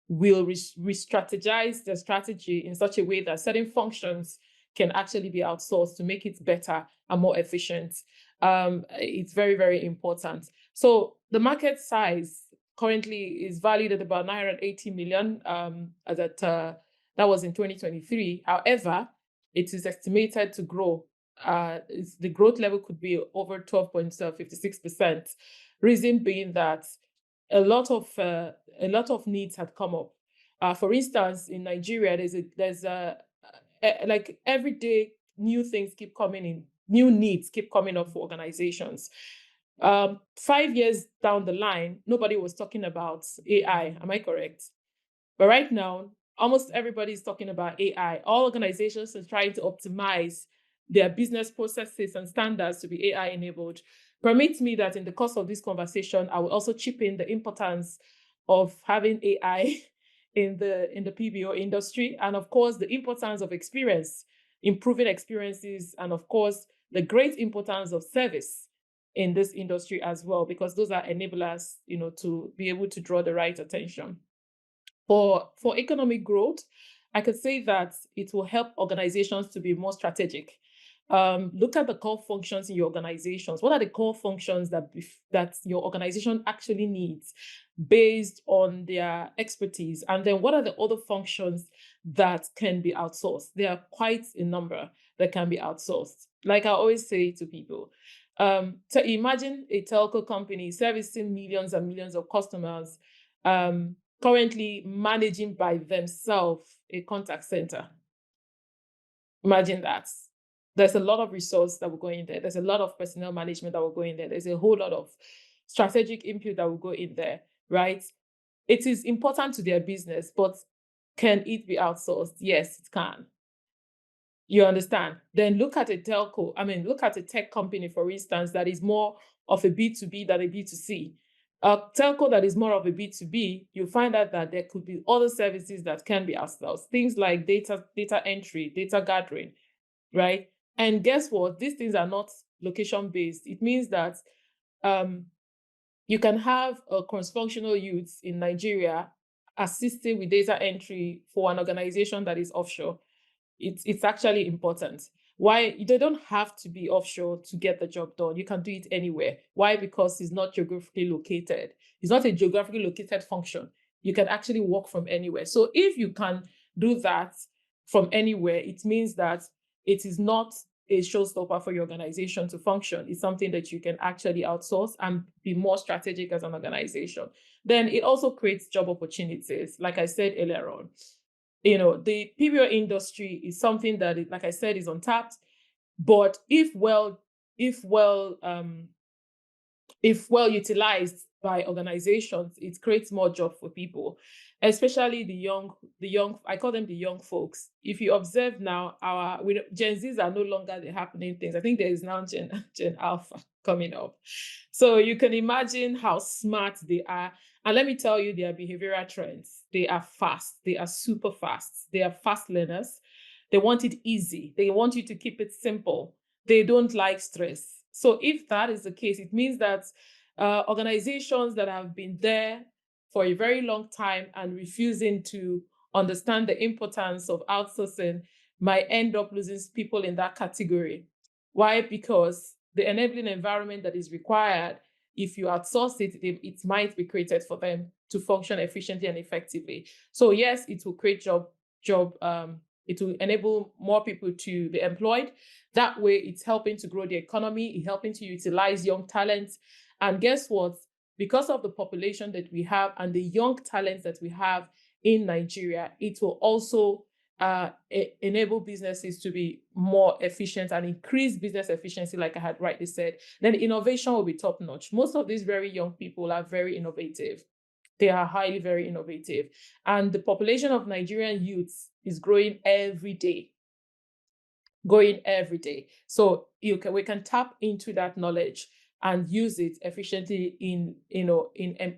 will re-strategize their strategy in such a way that certain functions can actually be outsourced to make it better and more efficient. It's very, very important. So the market size currently is valued at about 980 million, that was in 2023. However, it is estimated to grow. The growth level could be over 12.56%. Reason being that a lot of needs had come up. For instance, in Nigeria, there's like every day new things keep coming in, new needs keep coming up for organizations. 5 years down the line, nobody was talking about AI. Am I correct? But right now, almost everybody is talking about AI. All organizations are trying to optimize their business processes and standards to be AI enabled. Permit me that in the course of this conversation, I will also chip in the importance of having AI in the PBO industry, and of course, the importance of experience, improving experiences, and of course, the great importance of service in this industry as well, because those are enablers, to be able to draw the right attention. For economic growth, I could say that it will help organizations to be more strategic. Look at the core functions in your organizations. What are the core functions that your organization actually needs based on their expertise? And then what are the other functions that can be outsourced? There are quite a number that can be outsourced. Like I always say to people, to imagine a telco company servicing millions and millions of customers, currently managing by themselves a contact center. Imagine that. There's a lot of resource that will go in there. There's a lot of personnel management that will go in there. There's a whole lot of strategic input that will go in there, right? It is important to their business, but can it be outsourced? Yes, it can. You understand? Then look at a telco. Look at a tech company, for instance, that is more of a B2B than a B2C. A telco that is more of a B2B, you find out that there could be other services that can be outsourced. Things like data entry, data gathering, right? And guess what? These things are not location-based. It means that you can have a cross-functional youth in Nigeria assisting with data entry for an organization that is offshore. It's actually important. Why? They don't have to be offshore to get the job done. You can do it anywhere. Why? Because it's not geographically located. It's not a geographically located function. You can actually work from anywhere. So if you can do that from anywhere, it means that it is not a showstopper for your organization to function. It's something that you can actually outsource and be more strategic as an organization. Then it also creates job opportunities. Like I said earlier on, the PBO industry is something that, like I said, is untapped. But if well utilized by organizations, it creates more job for people, especially the young. I call them the young folks. If you observe now, Gen Zs are no longer the happening things. I think there is now Gen Alpha coming up. So you can imagine how smart they are. And let me tell you their behavioral trends. They are fast. They are super fast. They are fast learners. They want it easy. They want you to keep it simple. They don't like stress. So if that is the case, it means that organizations that have been there for a very long time and refusing to understand the importance of outsourcing might end up losing people in that category. Why? Because the enabling environment that is required, if you outsource it might be created for them to function efficiently and effectively. So yes, it will create it will enable more people to be employed. That way, it's helping to grow the economy, it's helping to utilize young talents. And guess what? Because of the population that we have and the young talents that we have in Nigeria, it will also enable businesses to be more efficient and increase business efficiency, like I had rightly said. Then innovation will be top notch. Most of these very young people are very innovative. They are highly, very innovative. And the population of Nigerian youths is growing every day. So we can tap into that knowledge and use it efficiently in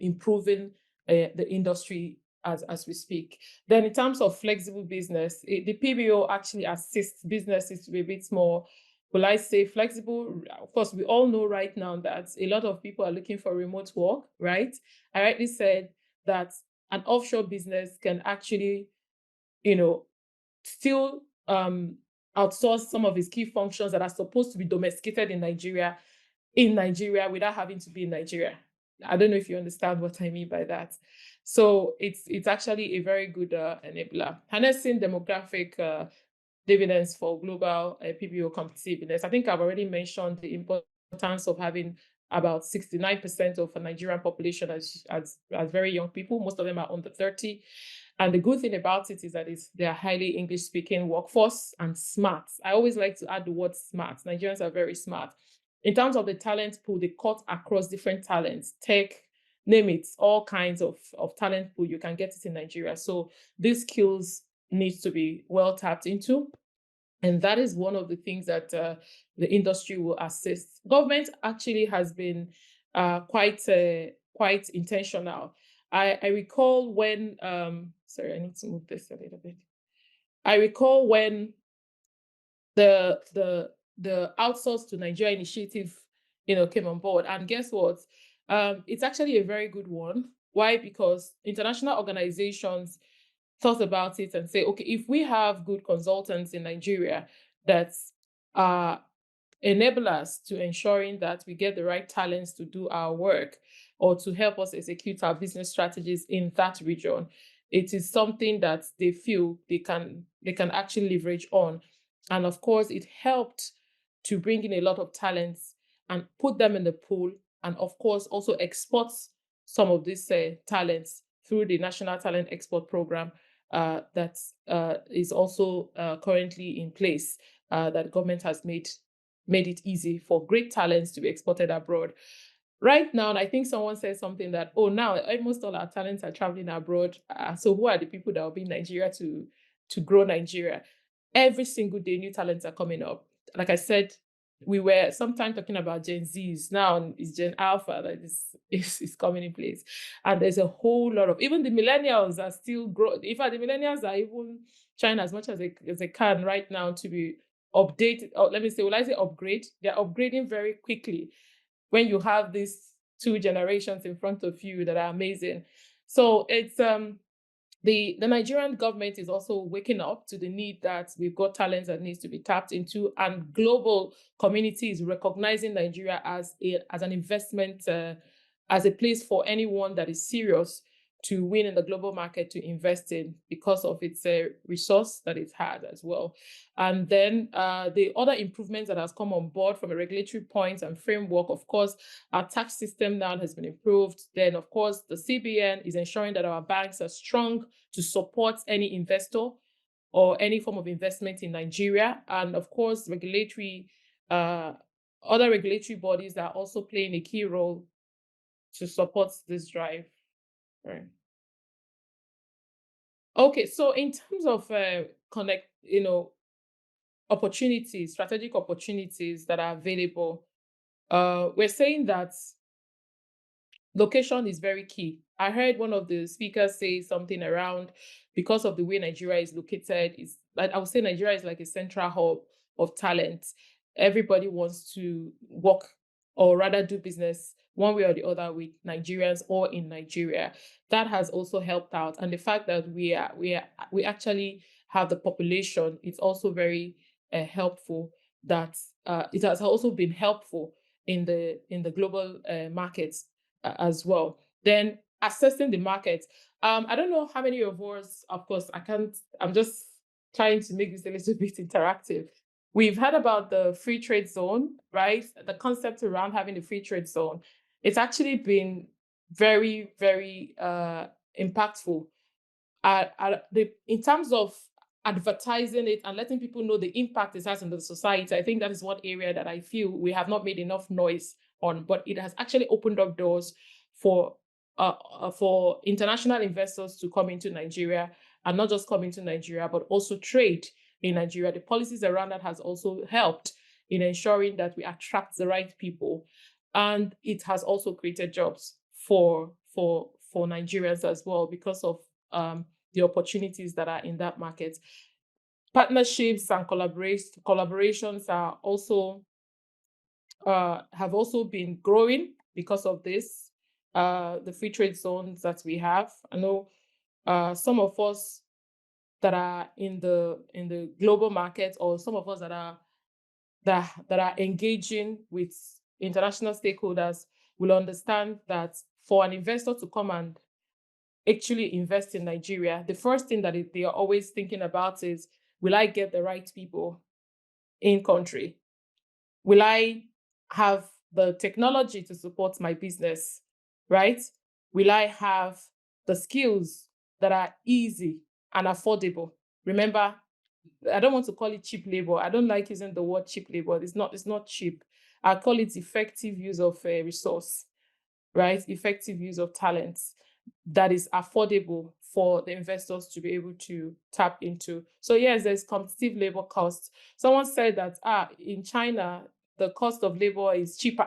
improving the industry as we speak. Then in terms of flexible business, the PBO actually assists businesses to be a bit more, will I say, flexible. Of course, we all know right now that a lot of people are looking for remote work, right? I rightly said that an offshore business can actually, still outsource some of its key functions that are supposed to be domesticated in Nigeria without having to be in Nigeria. I don't know if you understand what I mean by that. So it's actually a very good enabler. Harnessing demographic dividends for global PBO competitiveness. I think I've already mentioned the importance of having about 69% of the Nigerian population as very young people. Most of them are under 30. And the good thing about it is that they are highly English-speaking workforce and smart. I always like to add the word smart. Nigerians are very smart. In terms of the talent pool, they cut across different talents, tech, name it, all kinds of talent pool. You can get it in Nigeria. So these skills needs to be well tapped into. And that is one of the things that the industry will assist. Government actually has been quite intentional. I recall when, sorry, I need to move this a little bit. I recall when the outsource to Nigeria initiative, came on board. And guess what? It's actually a very good one. Why? Because international organizations thought about it and say, okay, if we have good consultants in Nigeria that enable us to ensuring that we get the right talents to do our work or to help us execute our business strategies in that region, it is something that they feel they can actually leverage on. And of course, it helped to bring in a lot of talents and put them in the pool, and of course also export some of these talents through the National Talent Export Program that is also currently in place, that government has made it easy for great talents to be exported abroad. right now, I think someone said something that, oh, now almost all our talents are traveling abroad. So who are the people that will be in Nigeria to grow Nigeria? Every single day, new talents are coming up. Like I said, we were sometime talking about Gen Zs. Now it's Gen Alpha that is coming in place. And there's a whole lot of, even the millennials are still growing. In fact, the millennials are even trying as much as they can right now to be updated. Or let me say, will I say upgrade? They're upgrading very quickly when you have these two generations in front of you that are amazing. So it's the Nigerian government is also waking up to the need that we've got talents that needs to be tapped into, and global community is recognizing Nigeria as an investment, as a place for anyone that is serious to win in the global market to invest in because of its resource that it had as well. And then the other improvements that has come on board from a regulatory point and framework, of course, our tax system now has been improved. Then, of course, the CBN is ensuring that our banks are strong to support any investor or any form of investment in Nigeria. And of course, other regulatory bodies are also playing a key role to support this drive. Right. Okay, so in terms of opportunities, strategic opportunities that are available, we're saying that location is very key. I heard one of the speakers say something around, because of the way Nigeria is located, is like, I would say Nigeria is like a central hub of talent. Everybody wants to work or rather do business one way or the other with Nigerians or in Nigeria. That has also helped out. And the fact that we actually have the population, it's also very helpful. That it has also been helpful in the global markets as well. Then assessing the market. I don't know how many of us, of course, I'm just trying to make this a little bit interactive. We've heard about the free trade zone, right? The concept around having the free trade zone. It's actually been very, very impactful. In terms of advertising it and letting people know the impact it has on the society, I think that is one area that I feel we have not made enough noise on, but it has actually opened up doors for international investors to come into Nigeria, and not just come into Nigeria, but also trade in Nigeria. The policies around that has also helped in ensuring that we attract the right people, and it has also created jobs for Nigerians as well because of the opportunities that are in that market. Partnerships and collaborations are also have also been growing because of this. The free trade zones that we have. I know some of us that are in the global market, or some of us that are engaging with international stakeholders, will understand that for an investor to come and actually invest in Nigeria, the first thing that they are always thinking about is, will I get the right people in country? Will I have the technology to support my business, right? Will I have the skills that are easy and affordable? Remember, I don't want to call it cheap labor. I don't like using the word cheap labor. It's not cheap. I call it effective use of a resource, right? Effective use of talents that is affordable for the investors to be able to tap into. So yes, there's competitive labor costs. Someone said that in China, the cost of labor is cheaper.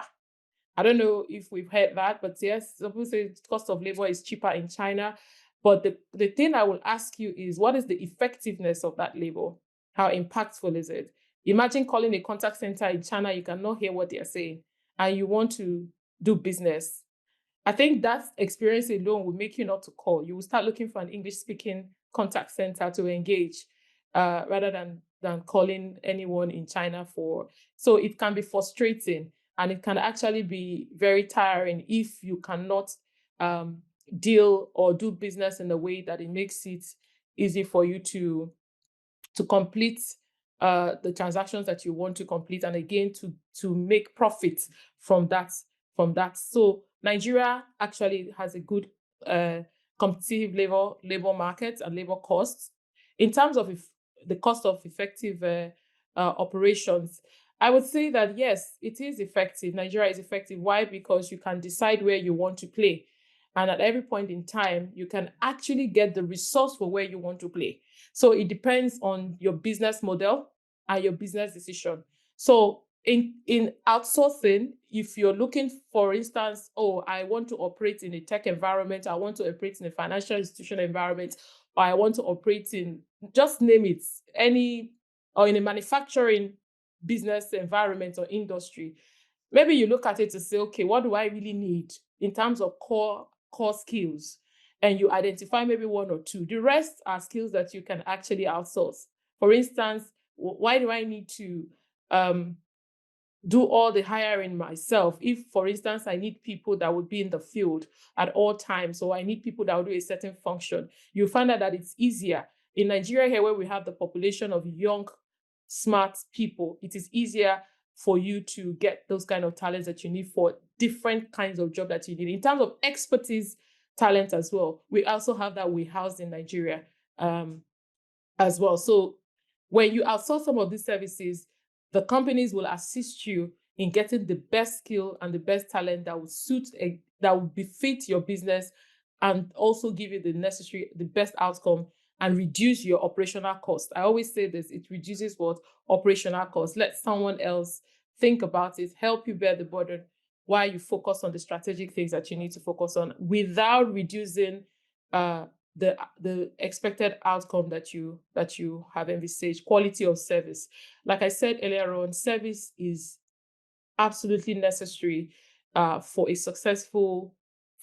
I don't know if we've heard that, but yes, some people say the cost of labor is cheaper in China. But the thing I will ask you is, what is the effectiveness of that labor? How impactful is it? Imagine calling a contact center in China, you cannot hear what they're saying, and you want to do business. I think that experience alone will make you not to call. You will start looking for an English-speaking contact center to engage, rather than calling anyone in China for. So it can be frustrating, and it can actually be very tiring if you cannot deal or do business in a way that it makes it easy for you to complete the transactions that you want to complete, and again to make profit from that. So Nigeria actually has a good competitive labor market and labor costs. In terms of the cost of effective operations, I would say that yes, it is effective. Nigeria is effective. Why? Because you can decide where you want to play. And at every point in time, you can actually get the resource for where you want to play. So it depends on your business model and your business decision. So in outsourcing, if you're looking, for instance, oh, I want to operate in a tech environment, I want to operate in a financial institution environment, or I want to operate in, just name it, any, or in a manufacturing business environment or industry, maybe you look at it to say, okay, what do I really need in terms of core skills? And you identify maybe one or two. The rest are skills that you can actually outsource. For instance, why do I need to do all the hiring myself? If, for instance, I need people that would be in the field at all times, or I need people that will do a certain function, you find out that it's easier. In Nigeria here, where we have the population of young, smart people, it is easier for you to get those kind of talents that you need for different kinds of job that you need. In terms of expertise, talent as well, we also have that we house in Nigeria as well. So when you outsource some of these services, the companies will assist you in getting the best skill and the best talent that would that would befit your business, and also give you the best outcome, and reduce your operational cost. I always say this, it reduces what? Operational cost. Let someone else think about it, help you bear the burden while you focus on the strategic things that you need to focus on, without reducing the expected outcome that you have envisaged. Quality of service. Like I said earlier on, service is absolutely necessary for a successful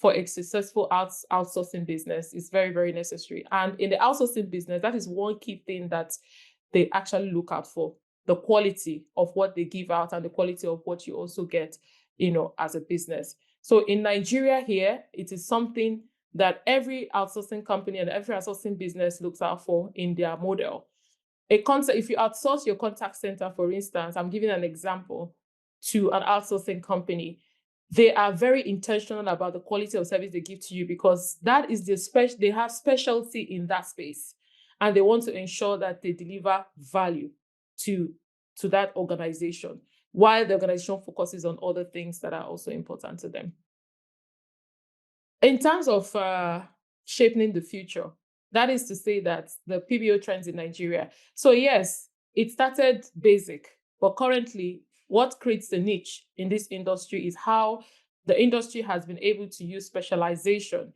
outsourcing business. Is very, very necessary. And in the outsourcing business, that is one key thing that they actually look out for: the quality of what they give out and the quality of what you also get, as a business. So in Nigeria here, it is something that every outsourcing company and every outsourcing business looks out for in their model. If you outsource your contact center, for instance, I'm giving an example, to an outsourcing company, they are very intentional about the quality of service they give to you, because that is they have specialty in that space, and they want to ensure that they deliver value to that organization, while the organization focuses on other things that are also important to them. In terms of shaping the future, that is to say that the PBO trends in Nigeria. So yes, it started basic, but currently what creates the niche in this industry is how the industry has been able to use specialization,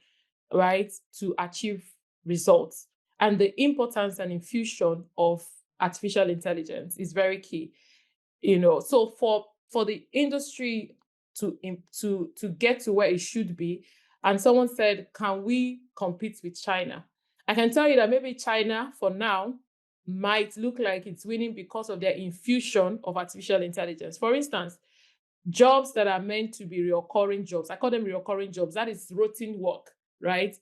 right, to achieve results. And the importance and infusion of artificial intelligence is very key. So for the industry to get to where it should be, and someone said, can we compete with China? I can tell you that maybe China, for now, might look like it's winning because of their infusion of artificial intelligence. For instance, jobs that are meant to be recurring jobs, I call them recurring jobs, that is routine work, right?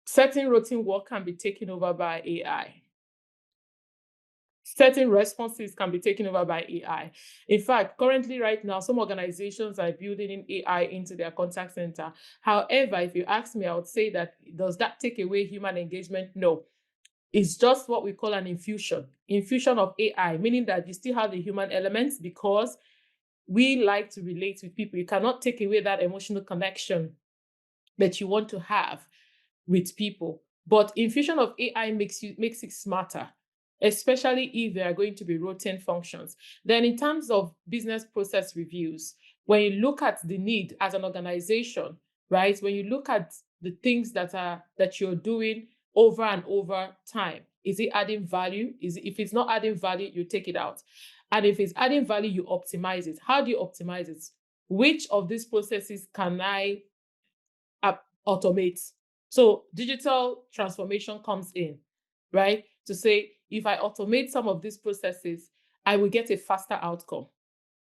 Certain routine work can be taken over by AI. Certain responses can be taken over by AI. In fact, currently right now, some organizations are building in AI into their contact center. However, if you ask me, I would say that, does that take away human engagement? No. It's just what we call an infusion of AI, meaning that you still have the human elements, because we like to relate with people. You cannot take away that emotional connection that you want to have with people. But infusion of AI makes it smarter, especially if there are going to be routine functions. Then in terms of business process reviews, when you look at the need as an organization, right? When you look at the things that you're doing over and over time, is it adding value? If it's not adding value, you take it out. And if it's adding value, you optimize it. How do you optimize it? Which of these processes can I automate? So digital transformation comes in, right? To say, if I automate some of these processes, I will get a faster outcome.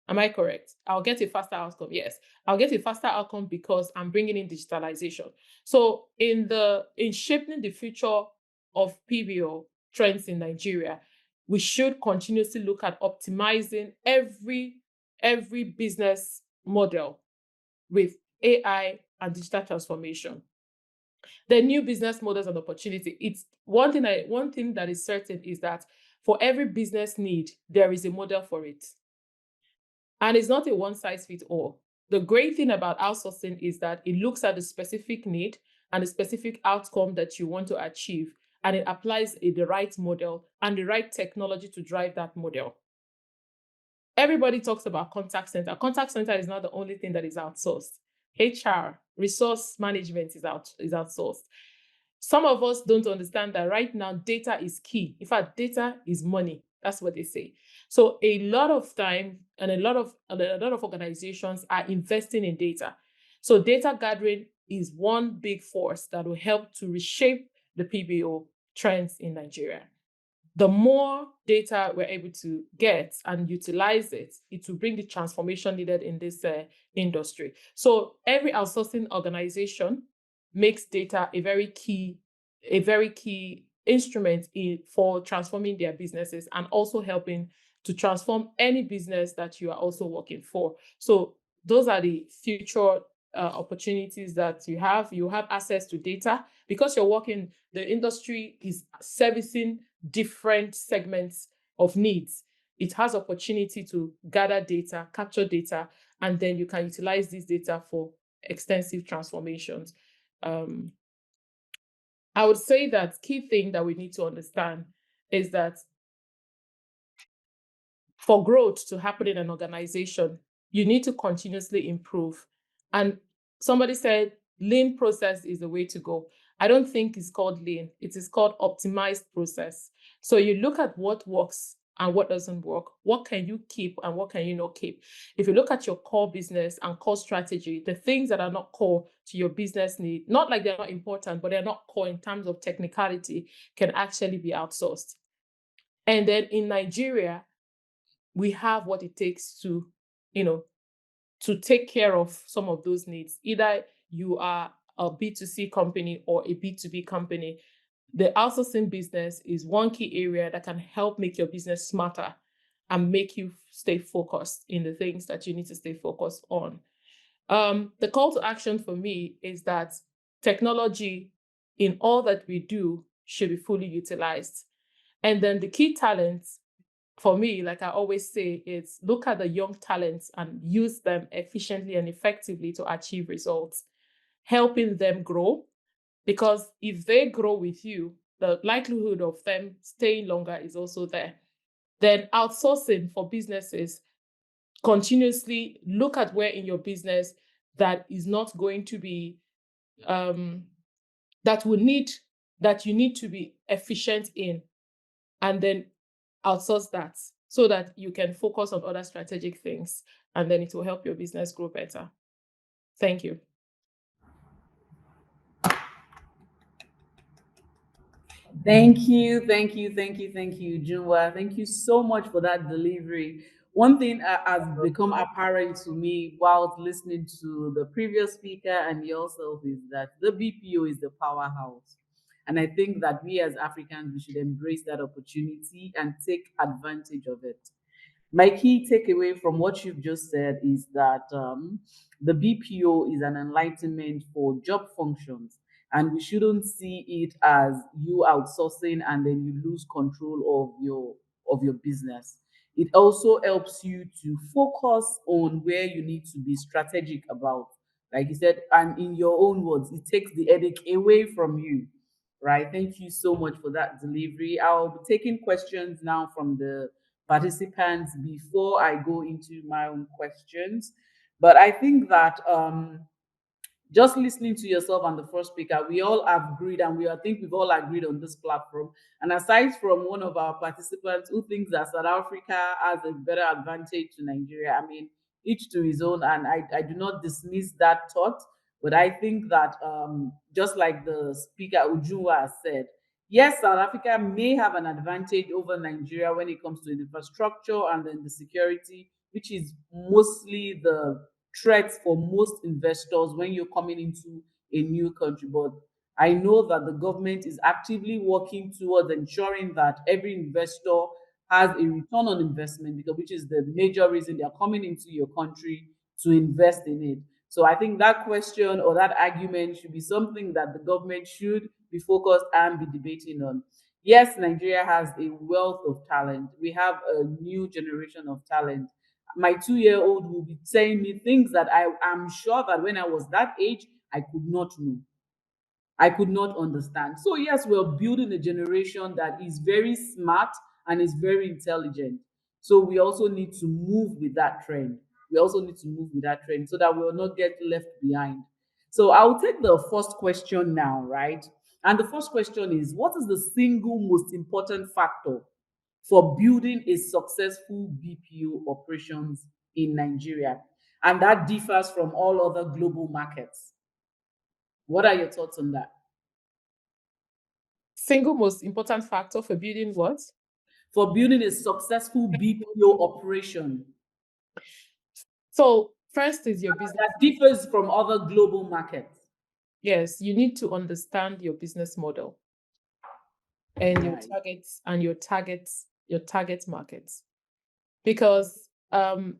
Am I correct? I'll get a faster outcome. Yes, I'll get a faster outcome because I'm bringing in digitalization. So in shaping the future of PBO trends in Nigeria, we should continuously look at optimizing every business model with AI and digital transformation. The new business models and opportunity. It's one thing that is certain is that for every business need, there is a model for it. And it's not a one size fits all. The great thing about outsourcing is that it looks at the specific need and the specific outcome that you want to achieve, and it applies the right model and the right technology to drive that model. Everybody talks about contact center. Contact center is not the only thing that is outsourced. HR, resource management is outsourced. Some of us don't understand that right now data is key. In fact, data is money. That's what they say. So a lot of time and a lot of organizations are investing in data. So data gathering is one big force that will help to reshape the PBO trends in Nigeria. The more data we're able to get and utilize it, it will bring the transformation needed in this industry. So every outsourcing organization makes data a very key instrument for transforming their businesses and also helping to transform any business that you are also working for. So those are the future opportunities that you have. You have access to data because you're working, the industry is servicing different segments of needs. It has opportunity to gather data, capture data, and then you can utilize this data for extensive transformations. I would say that key thing that we need to understand is that for growth to happen in an organization, you need to continuously improve. And somebody said lean process is the way to go. I don't think it's called lean. It is called optimized process. So you look at what works and what doesn't work. What can you keep and what can you not keep? If you look at your core business and core strategy, the things that are not core to your business need, not like they're not important, but they're not core in terms of technicality, can actually be outsourced. And then in Nigeria, we have what it takes to, to take care of some of those needs. Either you are a B2C company or a B2B company. The outsourcing business is one key area that can help make your business smarter and make you stay focused in the things that you need to stay focused on. The call to action for me is that technology in all that we do should be fully utilized. And then the key talents for me, like I always say, is look at the young talents and use them efficiently and effectively to achieve results, helping them grow. Because if they grow with you, the likelihood of them staying longer is also there. Then outsourcing for businesses, continuously look at where in your business that is not going to be, that you need to be efficient in, and then outsource that so that you can focus on other strategic things, and then it will help your business grow better. Thank you. Thank you, 𝐿𝐸𝐸. Thank you so much for that delivery. One thing has become apparent to me while listening to the previous speaker and yourself is that the BPO is the powerhouse. And I think that we as Africans, we should embrace that opportunity and take advantage of it. My key takeaway from what you've just said is that the BPO is an enlightenment for job functions, and we shouldn't see it as you outsourcing and then you lose control of your business. It also helps you to focus on where you need to be strategic about, like you said, and in your own words, it takes the headache away from you. Right. Thank you so much for that delivery. I'll be taking questions now from the participants before I go into my own questions. But I think that just listening to yourself and the first speaker, we all have agreed, and I think we've all agreed on this platform. And aside from one of our participants who thinks that South Africa has a better advantage to Nigeria, I mean, each to his own, and I do not dismiss that thought. But I think that just like the speaker 𝐿𝐸𝐸 has said, yes, South Africa may have an advantage over Nigeria when it comes to infrastructure and then the security, which is mostly the threats for most investors when you're coming into a new country. But I know that the government is actively working towards ensuring that every investor has a return on investment, because which is the major reason they're coming into your country to invest in it. So I think that question or that argument should be something that the government should be focused and be debating on. Yes, Nigeria has a wealth of talent. We have a new generation of talent. My 2-year-old will be telling me things that I am sure that when I was that age, I could not know. I could not understand. So yes, we're building a generation that is very smart and is very intelligent. So we also need to move with that trend. We also need to move with that trend so that we will not get left behind. So I'll take the first question now, right? And the first question is, what is the single most important factor for building a successful BPO operations in Nigeria? And that differs from all other global markets. What are your thoughts on that? Single most important factor for building what? For building a successful BPO operation So first is your business. that differs from other global markets. Yes, you need to understand your business model and your Right. targets and your target markets. Because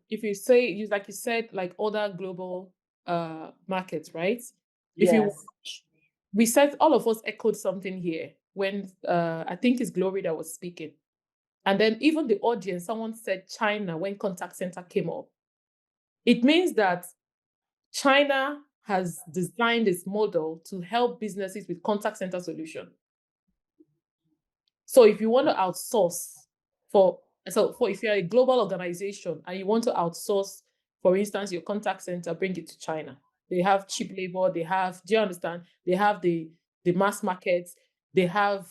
if you say like you said, like other global markets, right? If you Yes. we said all of us echoed something here when I think it's Glory that was speaking. And then even the audience, someone said China when contact center came up. It means that China has designed this model to help businesses with contact center solution. So if you want to outsource if you're a global organization and you want to outsource, for instance, your contact center, bring it to China. They have cheap labor, do you understand? They have the mass markets, they have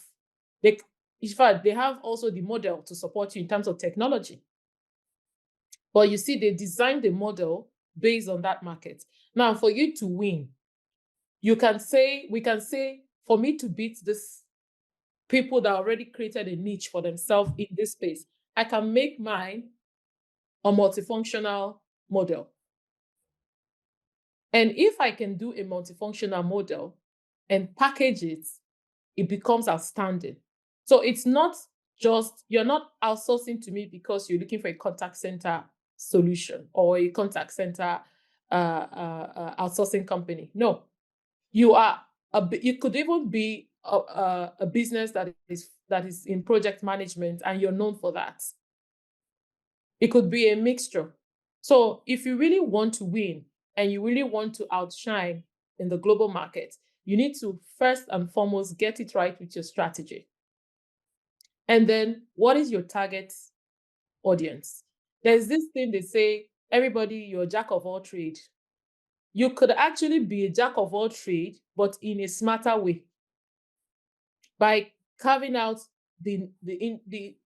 in fact, they have also the model to support you in terms of technology. But you see, they designed the model based on that market. Now, for you to win, we can say, for me to beat this people that already created a niche for themselves in this space, I can make mine a multifunctional model. And if I can do a multifunctional model and package it, it becomes outstanding. So it's not just, you're not outsourcing to me because you're looking for a contact center solution or a contact center outsourcing company. No, you could even be a business that is in project management and you're known for that. It could be a mixture. So if you really want to win and you really want to outshine in the global market, you need to first and foremost get it right with your strategy. And then what is your target audience? There's this thing they say, everybody, you're a jack of all trade. You could actually be a jack of all trade, but in a smarter way, by carving out the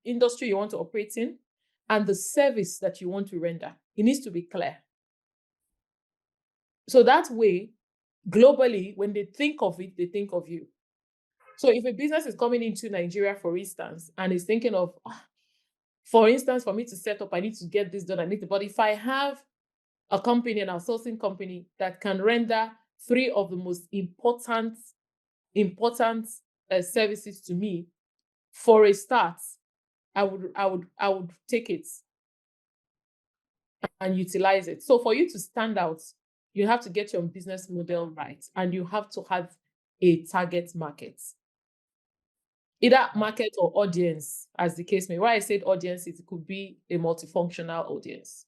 industry you want to operate in and the service that you want to render. It needs to be clear. So that way, globally, when they think of it, they think of you. So if a business is coming into Nigeria, for instance, and is thinking of, for instance, for me to set up, I need to get this done, but if I have a company, an outsourcing company that can render 3 of the most important services to me, for a start, I would take it and utilize it. So for you to stand out, you have to get your business model right, and you have to have a target market. Either market or audience, as the case may be. Why I said audience, it could be a multifunctional audience.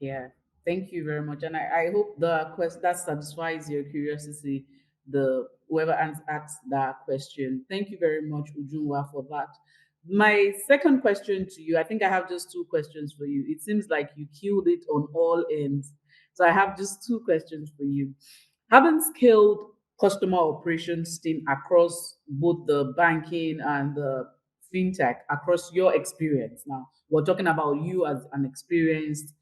Yeah. Thank you very much. And I hope the question that satisfies your curiosity, the whoever asked that question. Thank you very much, Ujunwa, for that. My second question to you, I think I have just 2 questions for you. It seems like you killed it on all ends. So I have just 2 questions for you. Having scaled customer operations team across both the banking and the fintech, across your experience now, we're talking about you as an experienced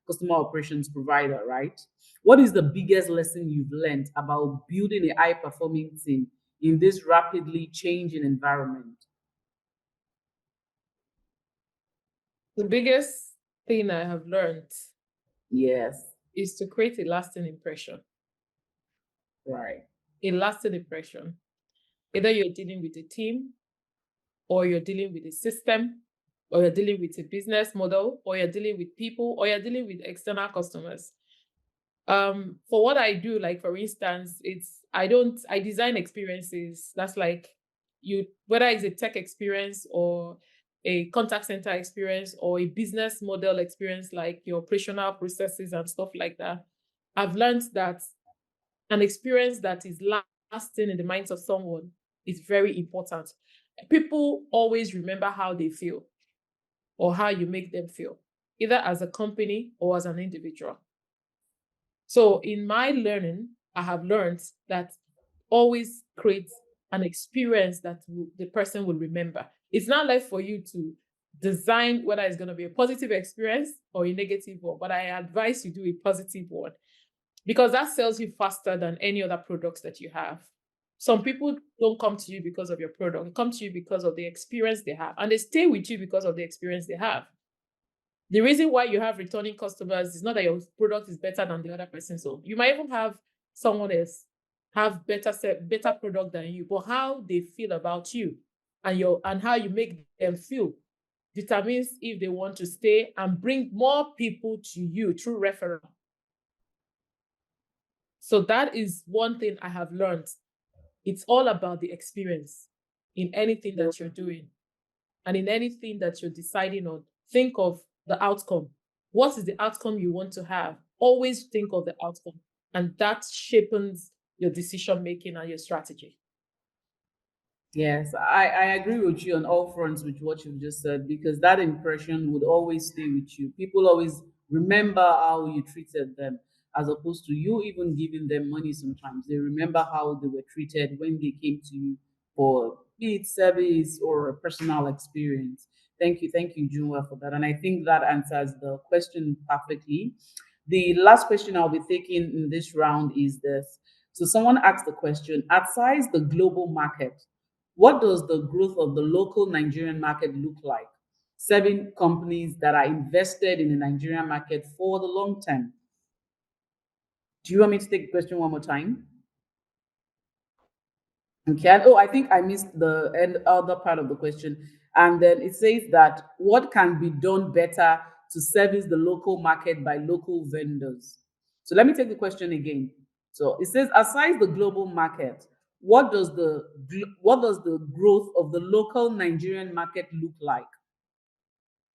customer operations provider, right? What is the biggest lesson you've learned about building a high performing team in this rapidly changing environment? The biggest thing I have learned Yes. is to create a lasting impression. Right. A lasting impression. Either you're dealing with a team, or you're dealing with a system, or you're dealing with a business model, or you're dealing with people, or you're dealing with external customers. For what I do, like for instance, I design experiences. That's like whether it's a tech experience or a contact center experience or a business model experience, like your operational processes and stuff like that, I've learned that an experience that is lasting in the minds of someone is very important. People always remember how they feel or how you make them feel, either as a company or as an individual. So in my learning, I have learned that always create an experience that the person will remember. It's not left for you to design whether it's going to be a positive experience or a negative one, but I advise you do a positive one because that sells you faster than any other products that you have. Some people don't come to you because of your product. They come to you because of the experience they have, and they stay with you because of the experience they have. The reason why you have returning customers is not that your product is better than the other person's own. You might even have someone else have better product than you, but how they feel about you and how you make them feel determines if they want to stay and bring more people to you through referral. So that is one thing I have learned. It's all about the experience in anything that you're doing and in anything that you're deciding on. Think of the outcome. What is the outcome you want to have? Always think of the outcome, and that shapes your decision making and your strategy. Yes, I agree with you on all fronts with what you've just said because that impression would always stay with you. People always remember how you treated them as opposed to you even giving them money sometimes. They remember how they were treated when they came to you for be it service or a personal experience. Thank you, Junwa, for that. And I think that answers the question perfectly. The last question I'll be taking in this round is this. So someone asked the question, at size the global market, what does the growth of the local Nigerian market look like? Serving companies that are invested in the Nigerian market for the long term. Do you want me to take the question one more time? Okay. Oh, I think I missed the end other part of the question. And then it says that what can be done better to service the local market by local vendors? So let me take the question again. So it says, aside the global market, what does the growth of the local Nigerian market look like?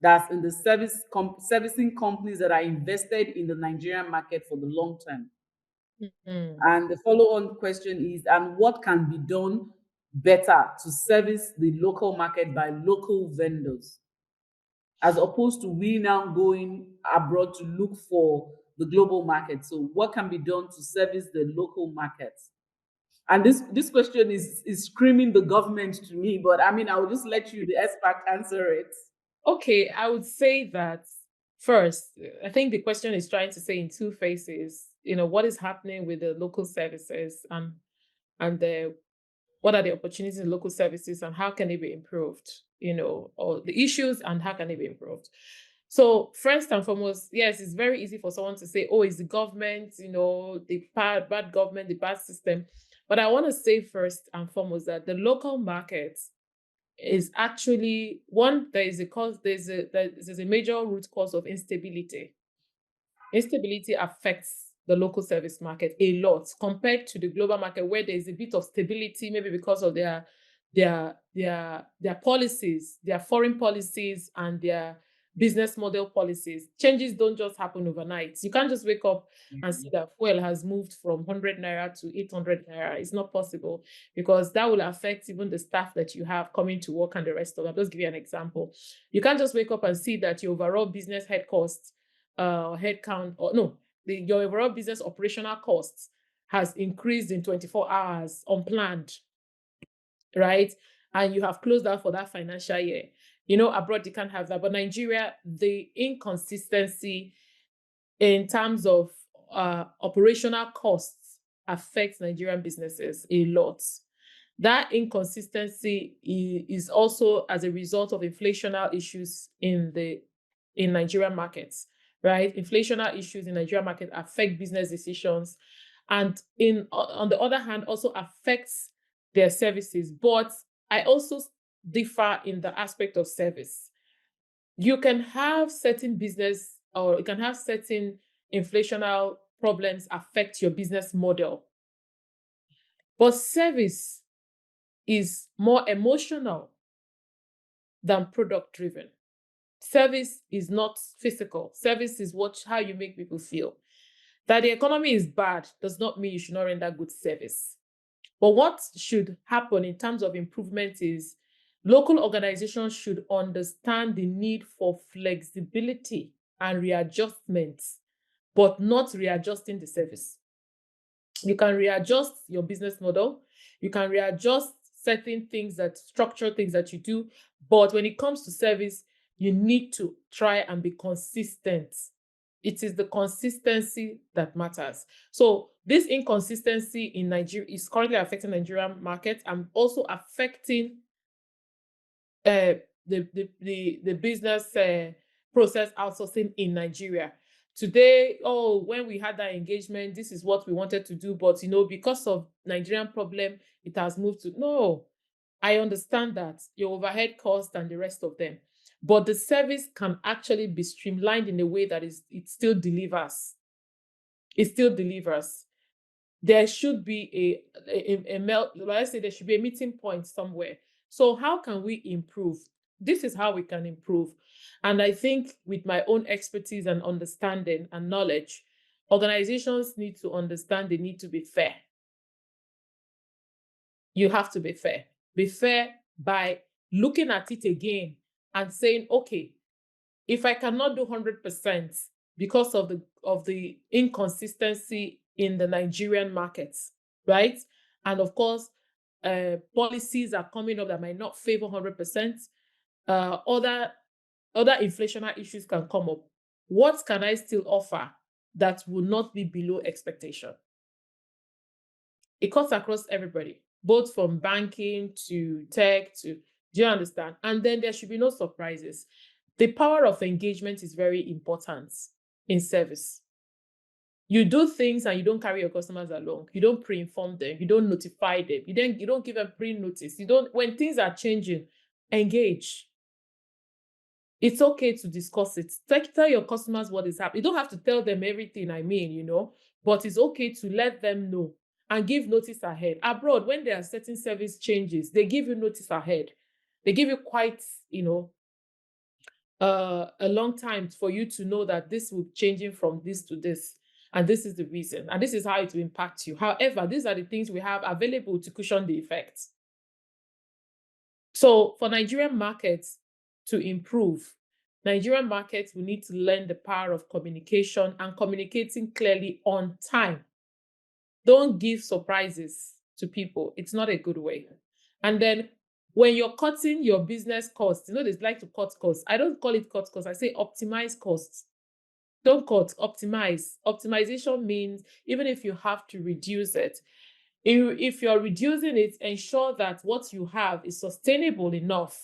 That's in the servicing companies that are invested in the Nigerian market for the long term. Mm-hmm. And the follow-on question is, and what can be done better to service the local market by local vendors, as opposed to we now going abroad to look for the global market? So what can be done to service the local markets? And this question is screaming the government to me, but I mean, I will just let you, the expert, answer it. Okay, I would say that first, I think the question is trying to say in two phases, what is happening with the local services and what are the opportunities in local services and how can they be improved, or the issues and how can they be improved. So first and foremost, yes, it's very easy for someone to say, oh, it's the government, the bad government, the bad system. But I want to say first and foremost that the local market is actually one, there's a major root cause of instability. Instability affects the local service market a lot compared to the global market, where there's a bit of stability, maybe because of their policies, their foreign policies, and their business model policies. Changes don't just happen overnight. You can't just wake up and see that fuel has moved from 100 naira to 800 naira. It's not possible because that will affect even the staff that you have coming to work and the rest of them. I'll just give you an example. You can't just wake up and see that your overall business head cost, head count, or no, your overall business operational costs has increased in 24 hours unplanned, right? And you have closed out for that financial year. Abroad, you can't have that. But Nigeria, the inconsistency in terms of operational costs affects Nigerian businesses a lot. That inconsistency is also as a result of inflationary issues in Nigerian markets, right? Inflationary issues in Nigerian market affect business decisions, and on the other hand, also affects their services. But I also differ in the aspect of service. You can have certain business, or you can have certain inflationary problems affect your business model. But service is more emotional. than product driven. Service is not physical. Service is how you make people feel. That the economy is bad does not mean you should not render good service. But what should happen in terms of improvement is local organizations should understand the need for flexibility and readjustment, but not readjusting the service. You can readjust your business model. You can readjust certain things, that structural things that you do. But when it comes to service, you need to try and be consistent. It is the consistency that matters. So this inconsistency in Nigeria is currently affecting Nigerian market and also affecting uh, the business process outsourcing in Nigeria. Today, when we had that engagement, this is what we wanted to do, but because of Nigerian problem, it has moved to no. I understand that your overhead cost and the rest of them, but the service can actually be streamlined in a way that it still delivers. It still delivers. There should be let's say there should be a meeting point somewhere. So how can we improve? This is how we can improve. And I think with my own expertise and understanding and knowledge, organizations need to understand they need to be fair. You have to be fair. Be fair by looking at it again and saying, okay, if I cannot do 100% because of the inconsistency in the Nigerian markets, right? And of course, policies are coming up that might not favor 100%. Other inflationary issues can come up. What can I still offer that will not be below expectation? It cuts across everybody, both from banking to tech to, do you understand? And then there should be no surprises. The power of engagement is very important in service. You do things and you don't carry your customers along. You don't pre-inform them. You don't notify them. You don't give them pre-notice. When things are changing, engage. It's okay to discuss it. Tell your customers what is happening. You don't have to tell them everything, but it's okay to let them know and give notice ahead. Abroad, when there are certain service changes, they give you notice ahead. They give you quite, a long time for you to know that this will be changing from this to this, and this is the reason, and this is how it will impact you. However, these are the things we have available to cushion the effects. So for Nigerian markets to improve, Nigerian markets will need to learn the power of communication and communicating clearly on time. Don't give surprises to people. It's not a good way. And then when you're cutting your business costs, they like to cut costs. I don't call it cut costs. I say optimize costs. Don't cut, optimize. Optimization means even if you have to reduce it, if you're reducing it, ensure that what you have is sustainable enough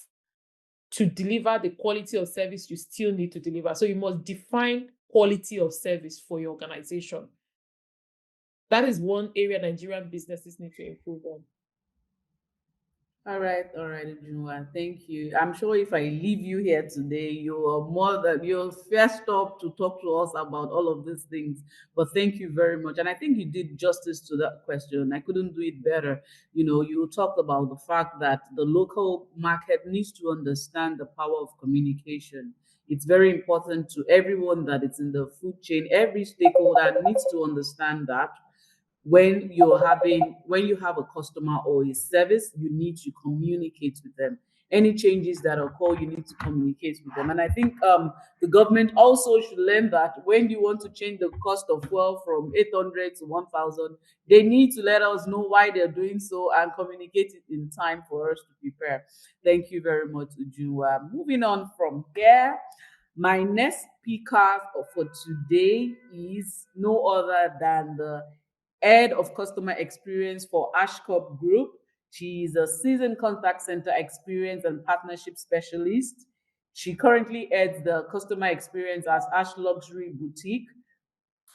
to deliver the quality of service you still need to deliver. So you must define quality of service for your organization. That is one area Nigerian businesses need to improve on. All right, 𝐿. Thank you. I'm sure if I leave you here today, you're first up to talk to us about all of these things. But thank you very much. And I think you did justice to that question. I couldn't do it better. You talked about the fact that the local market needs to understand the power of communication. It's very important to everyone that it's in the food chain. Every stakeholder needs to understand that when you have a customer or a service, you need to communicate with them. Any changes that occur, you need to communicate with them. And I think the government also should learn that when you want to change the cost of fuel from 800 to 1,000, they need to let us know why they're doing so and communicate it in time for us to prepare. Thank you very much, 𝐿. Moving on from here, my next speaker for today is no other than the head of customer experience for 𝐻𝐻𝐶𝐞 Group. She is a seasoned contact center experience and partnership specialist. She currently heads the customer experience at Ash Luxury Boutique.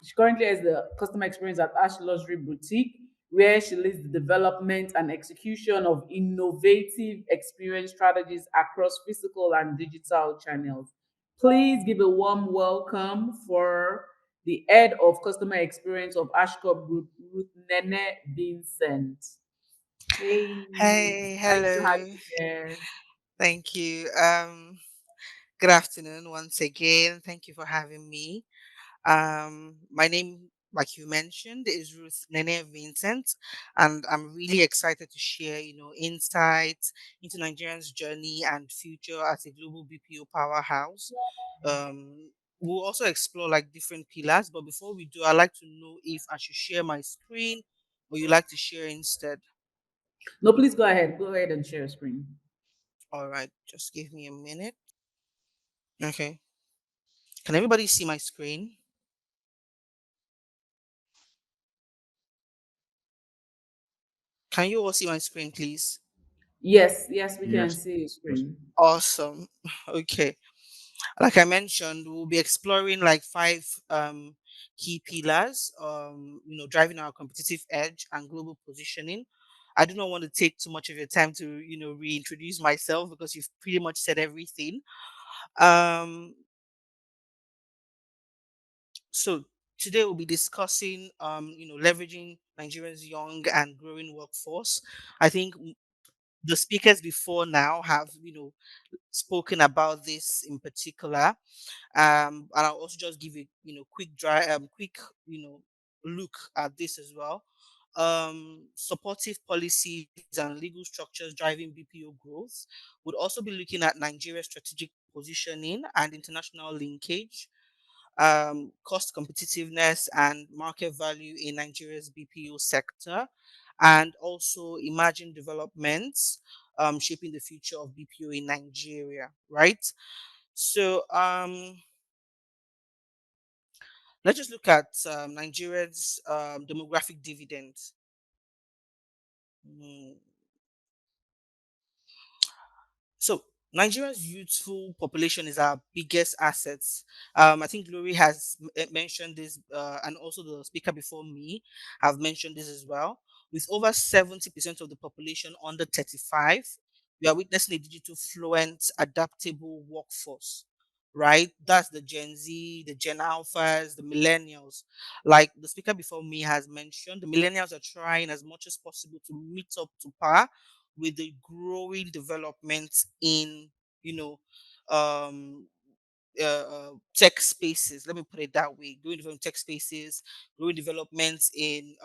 She currently has the customer experience at Ash Luxury Boutique, where she leads the development and execution of innovative experience strategies across physical and digital channels. Please give a warm welcome for the head of customer experience of 𝐻𝐻𝐶𝐞 Group, Ruth Nene Vincent. Hey, Hey, nice to have hello. you here. Thank you. Good afternoon once again. Thank you for having me. My name, like you mentioned, is Ruth Nene Vincent, and I'm really excited to share, insights into Nigerians' journey and future as a global BPO powerhouse. We'll also explore like different pillars, but before we do, I'd like to know if I should share my screen or you like to share instead. No, please go ahead. Go ahead and share screen. All right, just give me a minute. Okay. Can everybody see my screen? Can you all see my screen, please? Yes, yes, we can Yes. see your Yes. screen. Awesome. Okay. Like I mentioned, we'll be exploring like five key pillars, driving our competitive edge and global positioning. I do not want to take too much of your time to, reintroduce myself because you've pretty much said everything. Um, so today we'll be discussing, leveraging Nigeria's young and growing workforce. I think the speakers before now have, spoken about this in particular. And I'll also just give a quick look at this as well. Supportive policies and legal structures driving BPO growth. Would also be looking at Nigeria's strategic positioning and international linkage, cost competitiveness and market value in Nigeria's BPO sector, and also emerging developments shaping the future of BPO in Nigeria, right? So let's just look at Nigeria's demographic dividends. Mm, So Nigeria's youthful population is our biggest assets. I think Glory has mentioned this, and also the speaker before me have mentioned this as well. With over 70% of the population under 35, we are witnessing a digital fluent, adaptable workforce. Right? That's the Gen Z, the Gen Alphas, the millennials. Like the speaker before me has mentioned, the millennials are trying as much as possible to meet up to par with the growing developments in you know um tech spaces. Let me put it that way. Growing development tech spaces, growing developments in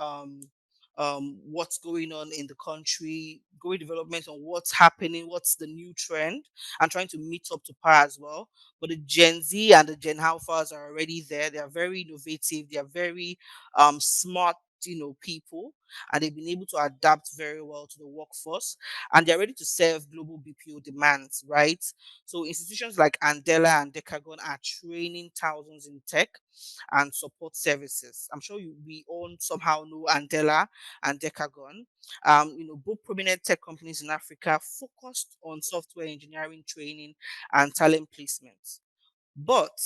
what's going on in the country, growing developments on what's happening, what's the new trend, and trying to meet up to par as well. But the Gen Z and the Gen Alphas are already there. They are very innovative. They are very smart, people, and they've been able to adapt very well to the workforce, and they're ready to serve global BPO demands, right? So institutions like Andela and Decagon are training thousands in tech and support services. I'm sure we all somehow know Andela and Decagon. Both prominent tech companies in Africa focused on software engineering training and talent placements. But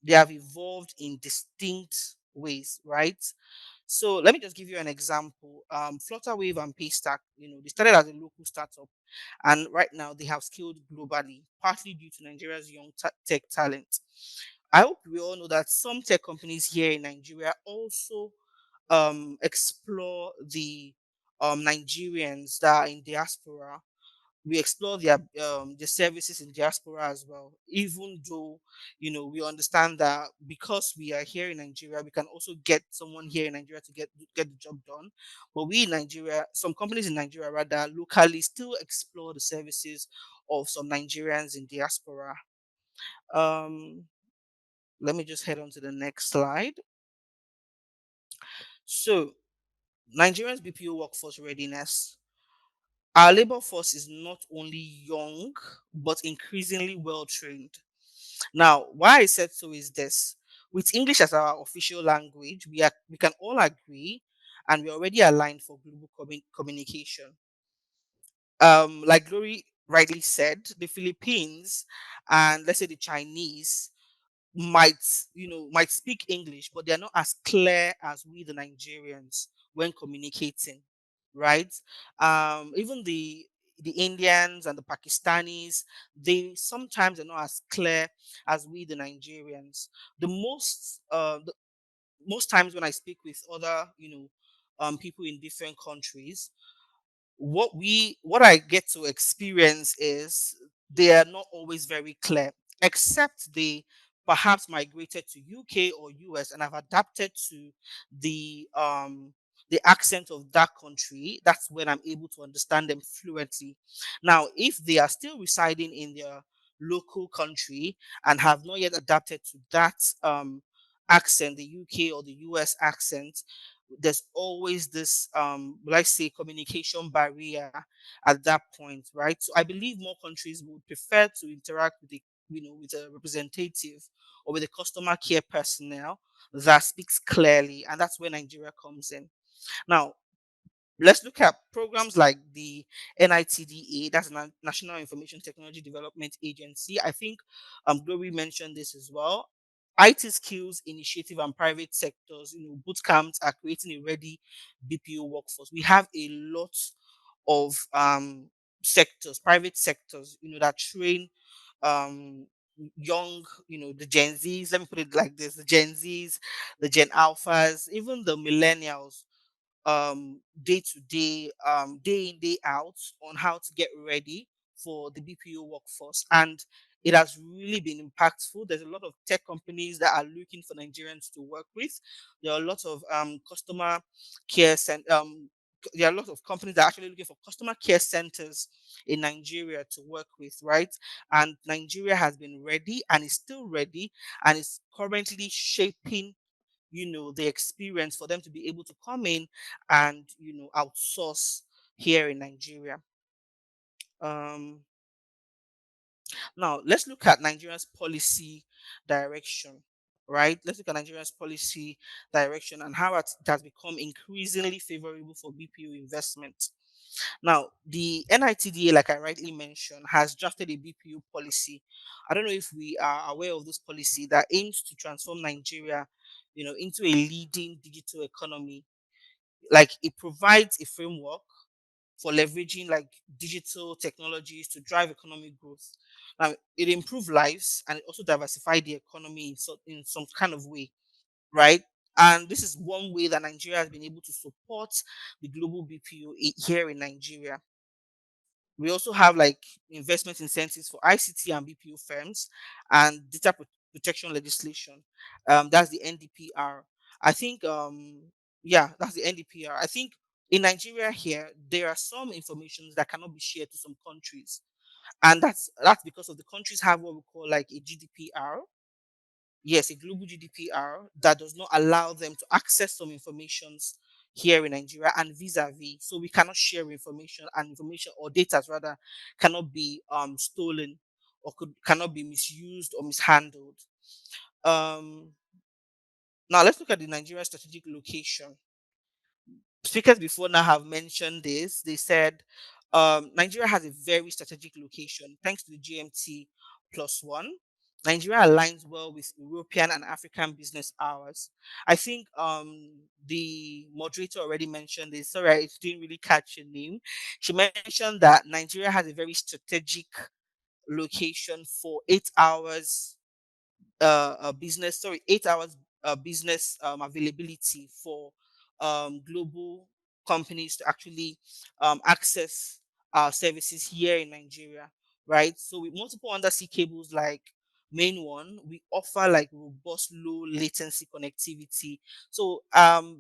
they have evolved in distinct ways, right? So let me just give you an example. Flutterwave and Paystack, they started as a local startup, and right now they have scaled globally, partly due to Nigeria's young tech talent. I hope we all know that some tech companies here in Nigeria also explore the Nigerians that are in diaspora. We explore their services in diaspora as well, even though we understand that because we are here in Nigeria, we can also get someone here in Nigeria to get the job done. But we in Nigeria, some companies in Nigeria rather locally still explore the services of some Nigerians in diaspora. um Let me just head on to the next slide. So Nigerians BPO workforce readiness. Our labor force is not only young, but increasingly well trained. Now, why I said so is this: with English as our official language, we can all agree, and we're already aligned for global communication. Like Glory rightly said, the Philippines and let's say the Chinese might might speak English, but they're not as clear as we the Nigerians when communicating, right? Even the Indians and the Pakistanis, they sometimes are not as clear as we the Nigerians. The most times when I speak with other people in different countries, what I get to experience is they are not always very clear, except they perhaps migrated to UK or US and have adapted to the accent of that country. That's when I'm able to understand them fluently. Now, if they are still residing in their local country and have not yet adapted to that accent, the UK or the US accent, there's always this let's say communication barrier at that point, right? So I believe more countries would prefer to interact with the with a representative or with a customer care personnel that speaks clearly, and that's where Nigeria comes in. Now, let's look at programs like the NITDA, that's National Information Technology Development Agency. I think Glory mentioned this as well. IT skills initiative and private sectors, boot camps are creating a ready BPO workforce. We have a lot of sectors, private sectors, that train um young, the Gen Zs, let me put it like this, the Gen Zs, the Gen Alphas, even the millennials, day to day, day in, day out, on how to get ready for the BPO workforce. And it has really been impactful. There's a lot of tech companies that are looking for Nigerians to work with. There are a lot of customer care there are a lot of companies that are actually looking for customer care centers in Nigeria to work with, right? And Nigeria has been ready and is still ready and is currently shaping the experience for them to be able to come in and outsource here in Nigeria. um Now let's look at Nigeria's policy direction, right? Let's look at Nigeria's policy direction and how it has become increasingly favorable for BPO investment. Now, the NITDA, like I rightly mentioned, has drafted a BPO policy. I don't know if we are aware of this policy that aims to transform Nigeria, into a leading digital economy. Like, it provides a framework for leveraging like digital technologies to drive economic growth. Now, it improves lives and it also diversify the economy in some kind of way, right? And this is one way that Nigeria has been able to support the global BPO here in Nigeria. We also have like investment incentives for ICT and BPO firms and data protection legislation. That's the NDPR. I think, yeah, that's the NDPR. I think in Nigeria here, there are some informations that cannot be shared to some countries. And that's because of the countries have what we call like a GDPR. Yes, a global GDPR that does not allow them to access some informations here in Nigeria and vis-a-vis. So we cannot share information, and information or data rather cannot be stolen or cannot be misused or mishandled. Um, Now let's look at the Nigeria strategic location. Speakers before now have mentioned this. They said Nigeria has a very strategic location thanks to the GMT plus one. Nigeria aligns well with European and African business hours. I think the moderator already mentioned this. Sorry, I didn't really catch your name. She mentioned that Nigeria has a very strategic location for 8 hours business, sorry, 8 hours business availability for global companies to actually access our services here in Nigeria, right? So with multiple undersea cables like main one, we offer like robust low latency connectivity. So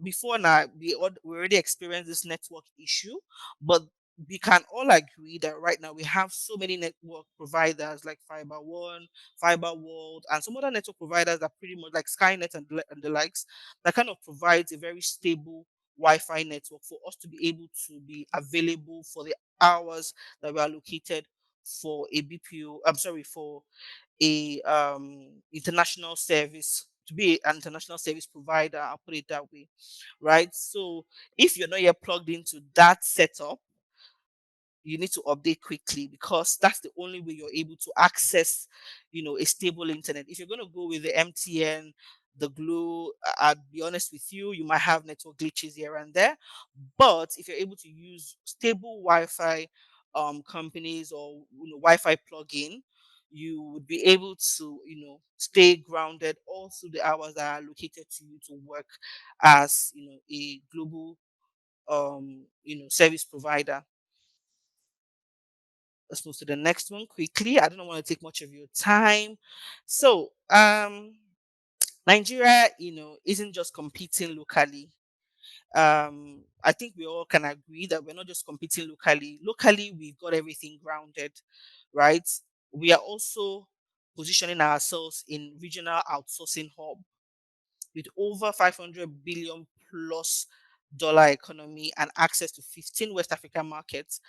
before now we already experienced this network issue, but we can all agree that right now we have so many network providers like Fiber One, Fiber World, and some other network providers that pretty much like Skynet and the likes that kind of provides a very stable Wi-Fi network for us to be able to be available for the hours that we are located for a BPO. I'm sorry, for a international service, to be an international service provider. I'll put it that way, right? So if you're not yet plugged into that setup, you need to update quickly because that's the only way you're able to access, a stable internet. If you're going to go with the MTN, the Glue, I'd be honest with you, you might have network glitches here and there. But if you're able to use stable Wi-Fi companies or Wi-Fi plugin, you would be able to, stay grounded all through the hours that are allocated to you to work as, a global service provider. Let's move to the next one quickly. I don't want to take much of your time. So, Nigeria, isn't just competing locally. I think we all can agree that we're not just competing locally. Locally, we've got everything grounded, right? We are also positioning ourselves in regional outsourcing hub with over 500 billion plus dollar economy and access to 15 West African markets.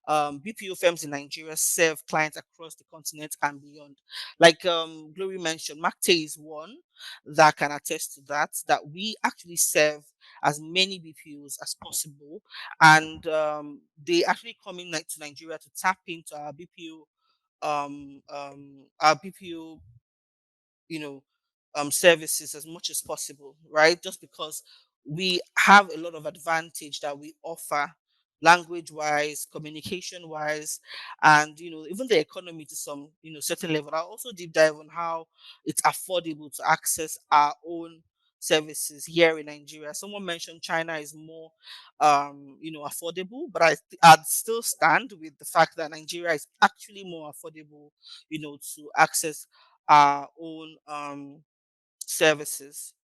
BPO firms in Nigeria serve clients across the continent and beyond. Like Glory mentioned, Macte is one that can attest to that, that we actually serve as many BPOs as possible. And they actually come in to Nigeria to tap into our BPO you know services as much as possible, right? Just because we have a lot of advantage that we offer, language wise, communication wise, and even the economy to some certain level. I'll also deep dive on how it's affordable to access our own services here in Nigeria. Someone mentioned China is more affordable, but I'd still stand with the fact that Nigeria is actually more affordable to access our own services.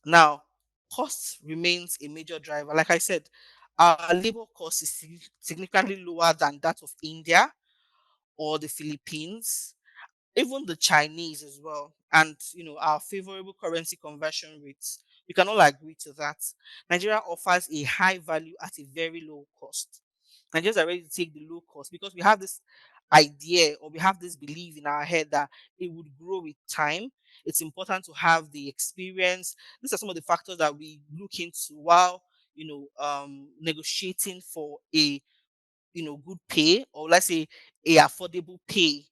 Now, cost remains a major driver. Like I said, our labor cost is significantly lower than that of India or the Philippines, even the Chinese as well, and our favorable currency conversion rates. We can all agree to that. Nigeria offers a high value at a very low cost. Nigerians are ready to take the low cost because we have this idea or we have this belief in our head that it would grow with time. It's important to have the experience. These are some of the factors that we look into while negotiating for a good pay, or let's say a affordable pay,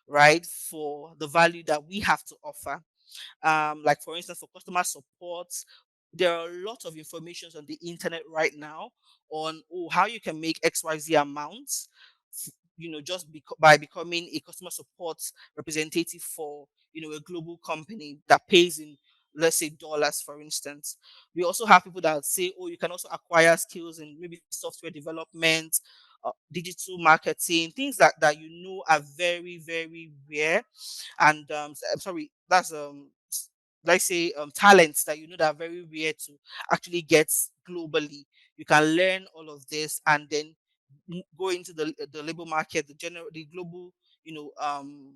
right, for the value that we have to offer. Like for instance, for customer support, there are a lot of information on the internet right now on how you can make XYZ amounts, just by becoming a customer support representative for a global company that pays in, let's say, dollars, for instance. We also have people that say, oh, you can also acquire skills in maybe software development, digital marketing, things that are very, very rare. And I'm sorry, that's let's say talents that that are very rare to actually get globally. You can learn all of this and then go into the labor market, the global, you know, um,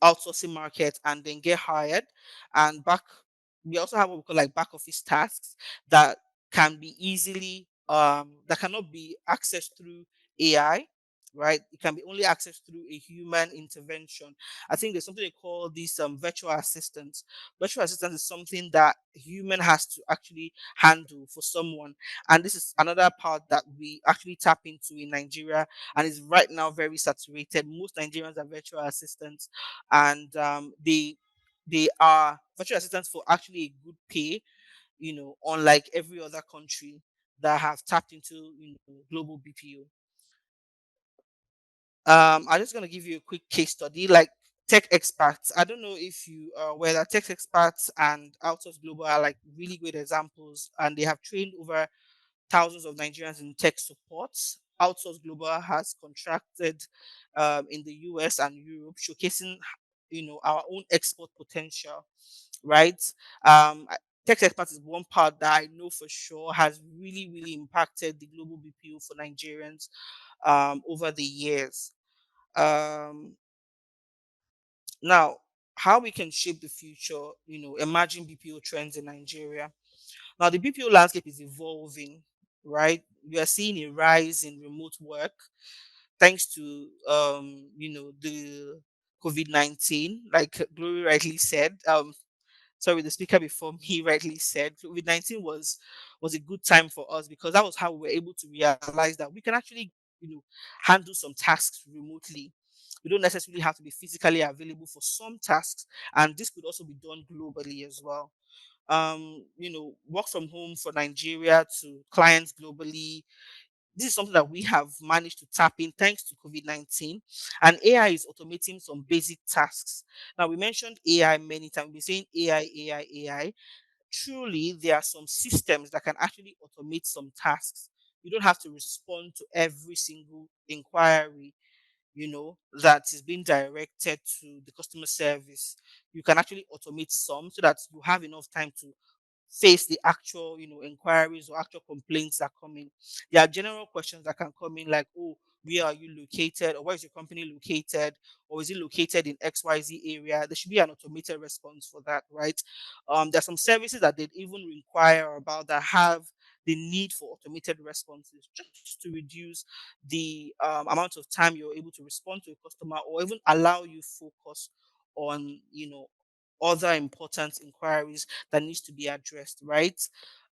outsourcing market, and then get hired. And back, we also have what we call like back office tasks that can be easily that cannot be accessed through AI. Right, it can be only accessed through a human intervention. I think there's something they call these virtual assistants. Virtual assistant is something that a human has to actually handle for someone, and this is another part that we actually tap into in Nigeria, and is right now very saturated. Most Nigerians are virtual assistants, and they are virtual assistants for actually a good pay. Unlike every other country that have tapped into global BPO. I'm just gonna give you a quick case study, like tech experts. I don't know if you are aware that tech experts and Outsource Global are like really great examples, and they have trained over thousands of Nigerians in tech support. Outsource Global has contracted in the US and Europe, showcasing our own export potential, right? Tech experts is one part that I know for sure has really, really impacted the global BPO for Nigerians over the years. Um, Now, how we can shape the future, emerging BPO trends in Nigeria. Now, the BPO landscape is evolving, right? We are seeing a rise in remote work thanks to, the COVID-19, like Glory rightly said. Sorry, the speaker before me rightly said, COVID-19 was a good time for us because that was how we were able to realize that we can actually, handle some tasks remotely. We don't necessarily have to be physically available for some tasks, and this could also be done globally as well. Work from home for Nigeria to clients globally. This is something that we have managed to tap in thanks to COVID-19. And AI is automating some basic tasks. Now, we mentioned AI many times. We're saying AI, AI, AI. Truly, there are some systems that can actually automate some tasks. You don't have to respond to every single inquiry, that is being directed to the customer service. You can actually automate some so that you have enough time to face the actual, inquiries or actual complaints that come in. There are general questions that can come in like, oh, where are you located? Or where is your company located? Or is it located in XYZ area? There should be an automated response for that, right? There's some services that they even require about that have the need for automated responses just to reduce the amount of time you're able to respond to a customer or even allow you focus on, other important inquiries that needs to be addressed, right?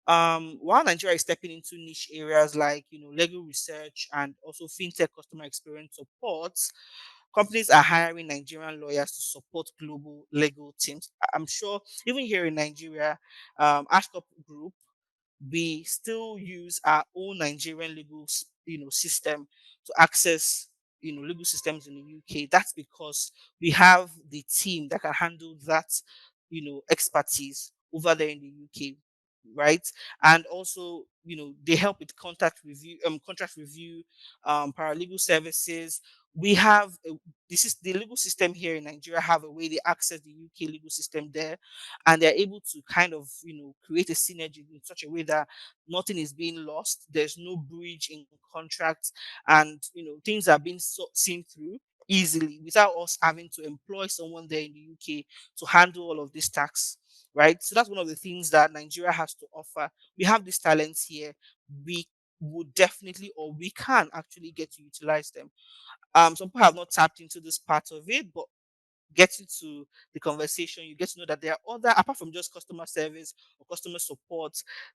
While Nigeria is stepping into niche areas like legal research and also fintech customer experience support, companies are hiring Nigerian lawyers to support global legal teams. I'm sure even here in Nigeria, Ashcop Group, we still use our own Nigerian legal, system to access, legal systems in the UK. That's because we have the team that can handle that, expertise over there in the UK, right? And also, they help with contract review, paralegal services. We have this is the legal system here in Nigeria have a way they access the UK legal system there, and they're able to kind of create a synergy in such a way that nothing is being lost. There's no breach in contracts, and things are being seen through easily without us having to employ someone there in the UK to handle all of these tasks, right? So that's one of the things that Nigeria has to offer. We have these talents here. We would definitely, or we can actually get to utilize them. Some people have not tapped into this part of it, but getting to the conversation, you get to know that there are other, apart from just customer service or customer support,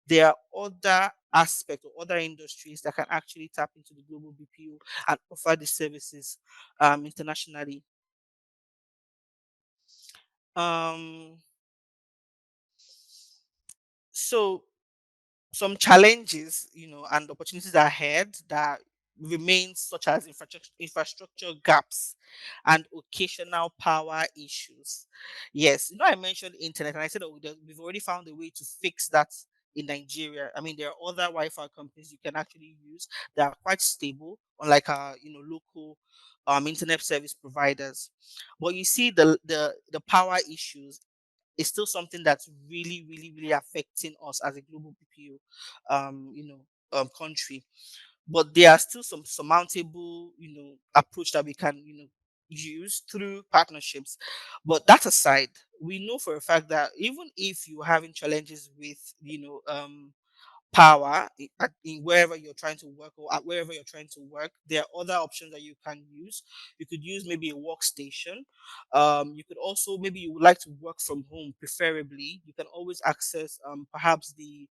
there are other aspects or other industries that can actually tap into the global BPO and offer the services internationally. Um, so some challenges, and opportunities ahead that remain, such as infrastructure gaps and occasional power issues. Yes, I mentioned internet, and I said, oh, we've already found a way to fix that in Nigeria. I mean, there are other Wi-Fi companies you can actually use that are quite stable, unlike our, local internet service providers. But you see, the power issues is still something that's really, really, really affecting us as a global BPO, country. But there are still some surmountable, approach that we can, use through partnerships. But that aside, we know for a fact that even if you're having challenges with, power in wherever you're trying to work or at wherever you're trying to work, there are other options that you can use. You could use maybe a workstation. You could also, maybe you would like to work from home, preferably you can always access perhaps the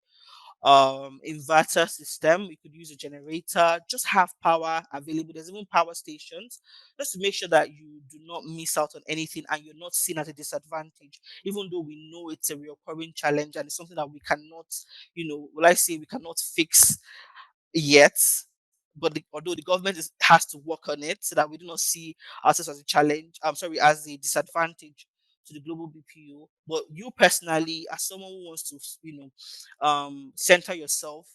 inverter system. You could use a generator, just have power available. There's even power stations, just to make sure that you do not miss out on anything and you're not seen at a disadvantage, even though we know it's a recurring challenge and it's something that we cannot, will I say, we cannot fix yet. But although the government has to work on it so that we do not see ourselves as a challenge, I'm sorry, as a disadvantage to the global BPO. But you personally, as someone who wants to, center yourself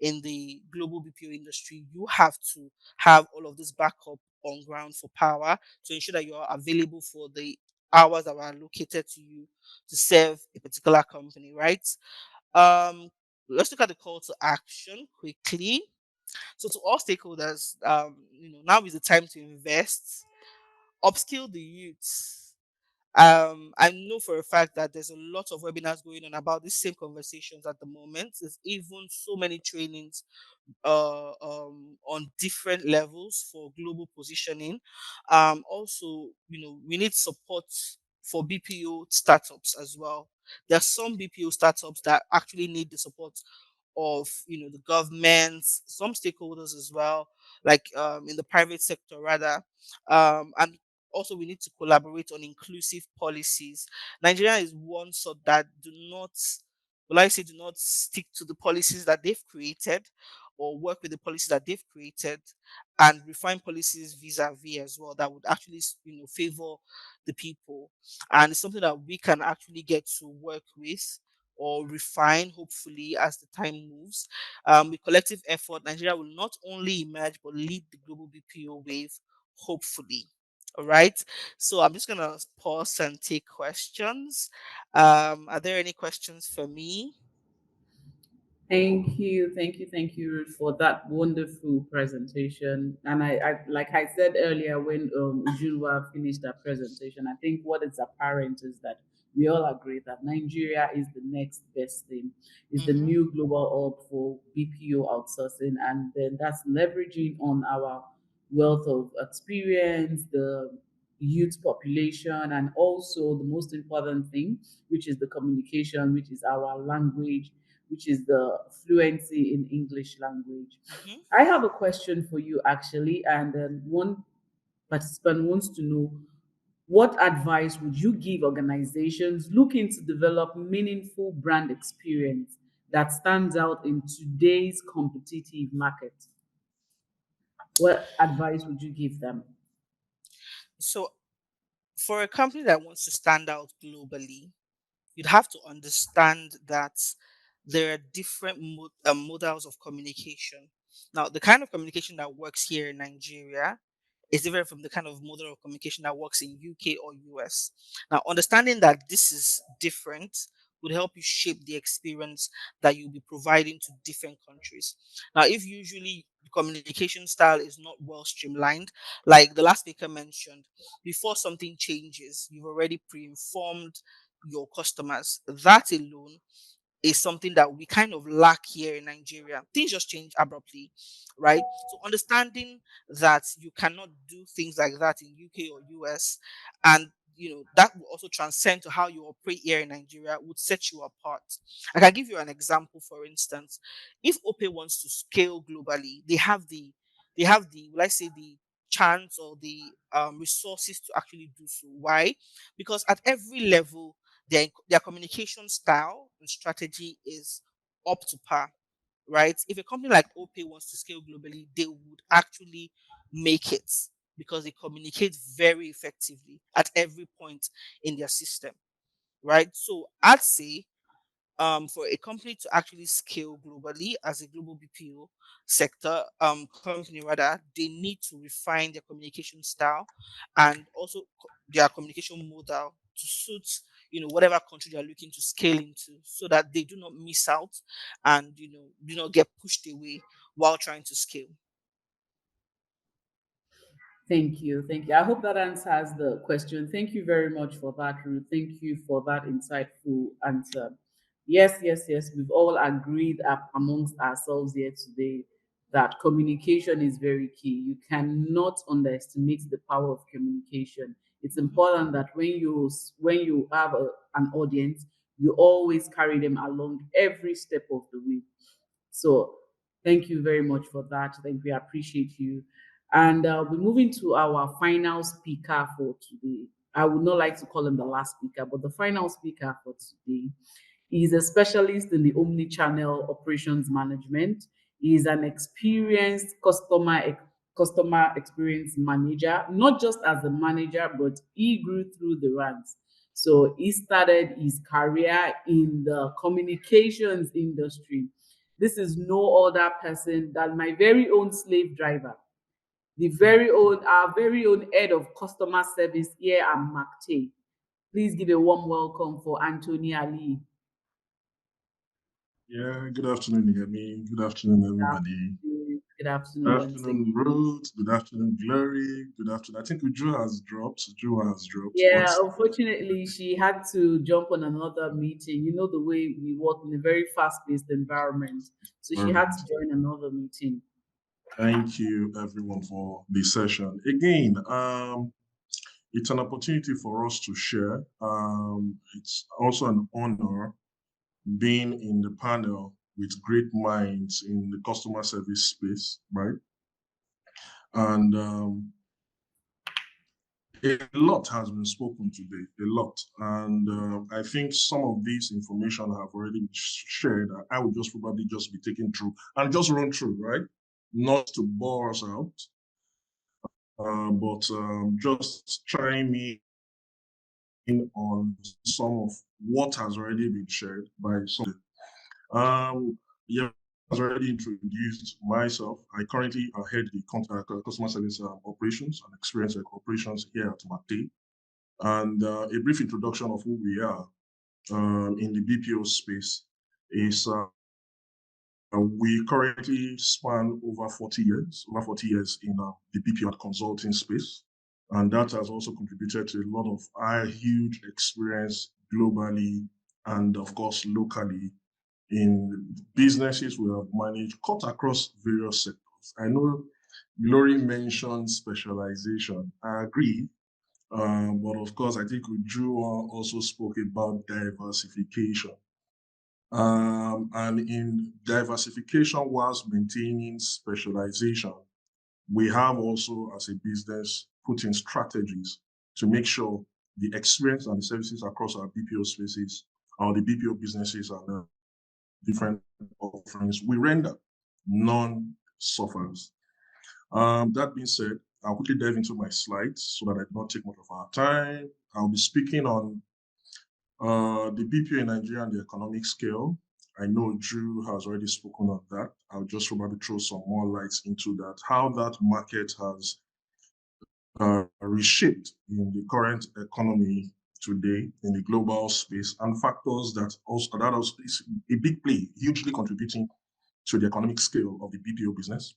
in the global BPO industry, you have to have all of this backup on ground for power to ensure that you are available for the hours that are allocated to you to serve a particular company, right? Um, let's look at the call to action quickly. So to all stakeholders, now is the time to invest, upskill the youth. I know for a fact that there's a lot of webinars going on about these same conversations at the moment. There's even so many trainings on different levels for global positioning. Also, we need support for BPO startups as well. There are some BPO startups that actually need the support of the government, some stakeholders as well, like in the private sector rather, and also we need to collaborate on inclusive policies. Nigeria is one sort that do not, will I say, do not stick to the policies that they've created or work with the policies that they've created and refine policies vis-a-vis as well that would actually favor the people. And it's something that we can actually get to work with or refine, hopefully, as the time moves. With collective effort, Nigeria will not only emerge but lead the global BPO wave, hopefully. All right. So I'm just gonna pause and take questions. Are there any questions for me? Thank you, Ruth, for that wonderful presentation. And like I said earlier, when Ujulwa finished that presentation, I think what is apparent is that we all agree that Nigeria is the next best thing, is the Mm-hmm. new global hub for BPO outsourcing, and then that's leveraging on our wealth of experience, the youth population, and also the most important thing, which is the communication, which is our language, which is the fluency in English language. Mm-hmm. I have a question for you actually, and one participant wants to know what advice would you give organizations looking to develop meaningful brand experience that stands out in today's competitive market? What advice would you give them? So, for a company that wants to stand out globally, you'd have to understand that there are different models of communication. Now, the kind of communication that works here in Nigeria is different from the kind of model of communication that works in UK or US. Now, understanding that this is different would help you shape the experience that you'll be providing to different countries. Now, if usually the communication style is not well streamlined, like the last speaker mentioned, before something changes, you've already pre-informed your customers. That alone is something that we kind of lack here in Nigeria. Things just change abruptly, right? So understanding that you cannot do things like that in UK or US, and that will also transcend to how you operate here in Nigeria would set you apart. I can give you an example. For instance, if Ope wants to scale globally, they have the let's say the chance or the resources to actually do so. Why? Because at every level their communication style and strategy is up to par, right? If a company like OPay wants to scale globally, they would actually make it because they communicate very effectively at every point in their system, right? So I'd say for a company to actually scale globally as a global BPO sector company rather, they need to refine their communication style and also their communication model to suit whatever country they are looking to scale into, so that they do not miss out and do not get pushed away while trying to scale. Thank you. Thank you. I hope that answers the question. Thank you very much for that, Ruth. Thank you for that insightful answer. Yes, yes, yes. We've all agreed amongst ourselves here today that communication is very key. You cannot underestimate the power of communication. It's Mhm. important that when you have an audience, you always carry them along every step of the way. So thank you very much for that. Thank we appreciate you. And we're moving to our final speaker for today. I would not like to call him the last speaker, but the final speaker for today is a specialist in the omni-channel operations management. He is an experienced customer experience manager, not just as a manager, but he grew through the ranks. So he started his career in the communications industry. This is no other person than my very own slave driver, our very own head of customer service here at McTay. Please give a warm welcome for Anthony Ali. Yeah, good afternoon, Yemi. Good afternoon, everybody. Good afternoon Good once again. afternoon, Ruth. Good afternoon, Glory. Good afternoon. I think Uju has dropped. Uju has dropped. But Yeah, unfortunately, she had to jump on another meeting. You know the way we work in a very fast-paced environment, so she had to perfect. join another meeting. Thank you, everyone, for the session. Again, it's an opportunity for us to share. It's also an honor being in the panel with great minds in the customer service space, right? And a lot has been spoken today, a lot. And I think some of this information have already been shared. I would just probably just be taken through and just run through, right? Not to bore us out, but just try me on some of what has already been shared by some. Yeah, has already introduced myself. I currently head the customer service operations and experience operations here at Mate. And a brief introduction of who we are in the BPO space is we currently span over 40 years in the BPO and consulting space. And that has also contributed to a lot of huge experience globally and, of course, locally in businesses we have managed cut across various sectors. I know Glory mentioned specialization. I agree. But of course, I think Ujua also spoke about diversification. And in diversification whilst maintaining specialization, we have also, as a business, put in strategies to make sure the experience and the services across our BPO spaces, or the BPO businesses and the different offerings we render, none suffers. That being said, I'll quickly dive into my slides so that I do not take much of our time. I'll be speaking on the BPO in Nigeria and the economic scale. I know Drew has already spoken on that. I'll just probably throw some more lights into that, how that market has reshaped in the current economy today in the global space, and factors that also is a big play, hugely contributing to the economic scale of the BPO business.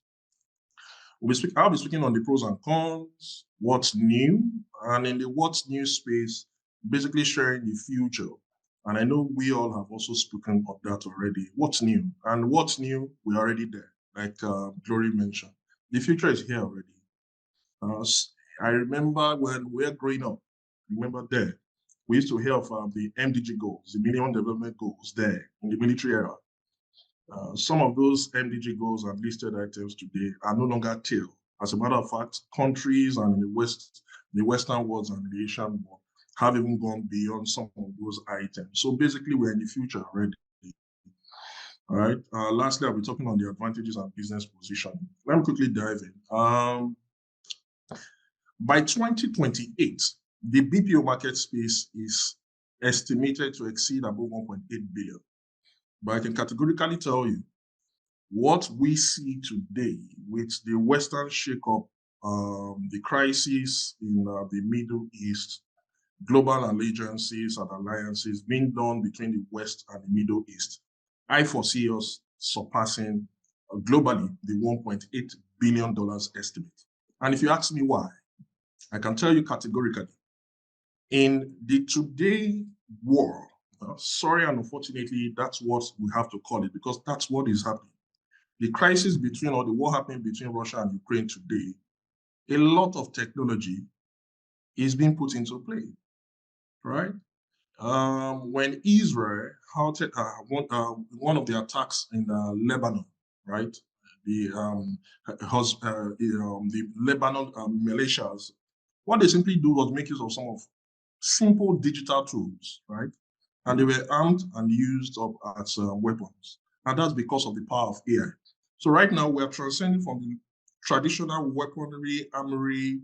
I'll be speaking on the pros and cons, what's new, and in the what's new space, basically sharing the future. And I know we all have also spoken on that already. What's new? And what's new, we're already there, like Glory mentioned. The future is here already. I remember when we were growing up, remember there, we used to hear of the MDG goals, the Millennium Development Goals there in the military era. Some of those MDG goals and listed items today are no longer tail. As a matter of fact, countries and in the Western world and the Asian world have even gone beyond some of those items. So basically, we're in the future already. All right. Lastly, I'll be talking on the advantages and business positioning. Let me quickly dive in. By 2028, the BPO market space is estimated to exceed above 1.8 billion. But I can categorically tell you, what we see today with the Western shakeup, the crisis in the Middle East, global allegiances and alliances being done between the West and the Middle East, I foresee us surpassing globally the $1.8 billion estimate. And if you ask me why, I can tell you categorically, in the today war, sorry and unfortunately, that's what we have to call it, because that's what is happening. The crisis between, or the war happening between Russia and Ukraine today, a lot of technology is being put into play, right? When Israel halted one of the attacks in Lebanon, right? The Lebanon militias, what they simply do was make use of some of simple digital tools, right? And they were armed and used up as weapons. And that's because of the power of AI. So right now we're transcending from the traditional weaponry, armory,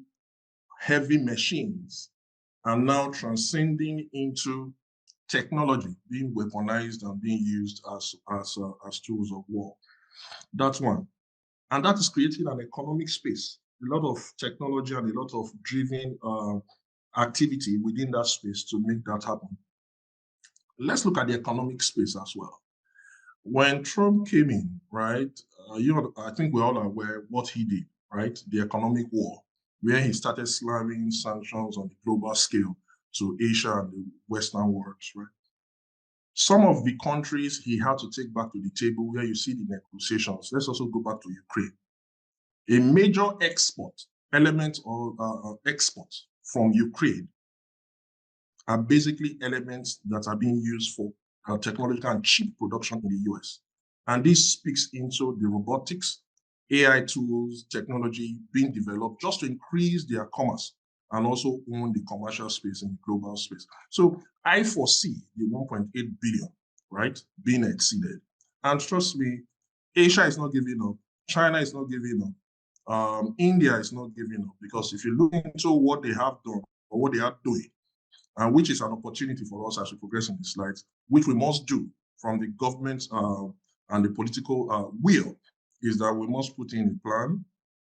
heavy machines, and now transcending into technology being weaponized and being used as tools of war. That's one. And that is creating an economic space, a lot of technology and a lot of driven activity within that space to make that happen. Let's look at the economic space as well. When Trump came in, right, I think we're all aware what he did, right? The economic war, where he started slamming sanctions on the global scale to Asia and the Western world, right? Some of the countries he had to take back to the table where you see the negotiations. Let's also go back to Ukraine. A major element of export from Ukraine are basically elements that are being used for technological and chip production in the US. And this speaks into the robotics, AI tools, technology being developed just to increase their commerce and also own the commercial space in the global space. So I foresee the 1.8 billion, right, being exceeded. And trust me, Asia is not giving up. China is not giving up. India is not giving up, because if you look into what they have done or what they are doing, and which is an opportunity for us as we progress in the slides, which we must do from the government and the political will, is that we must put in a plan,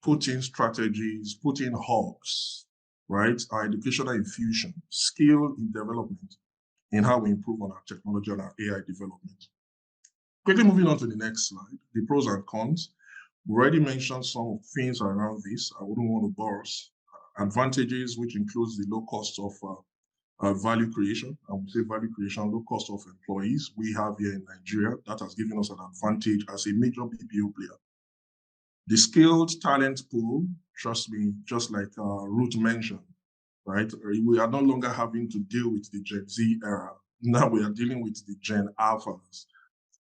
put in strategies, put in hubs, right? Our educational infusion, skill in development, in how we improve on our technology and our AI development. Quickly moving on to the next slide, the pros and cons. We already mentioned some of the things around this. I wouldn't want to bore us. Advantages, which includes the low cost of value creation. I would say value creation, low cost of employees we have here in Nigeria. That has given us an advantage as a major BPO player. The skilled talent pool, trust me, just like Ruth mentioned, right? We are no longer having to deal with the Gen Z era. Now we are dealing with the Gen Alphas.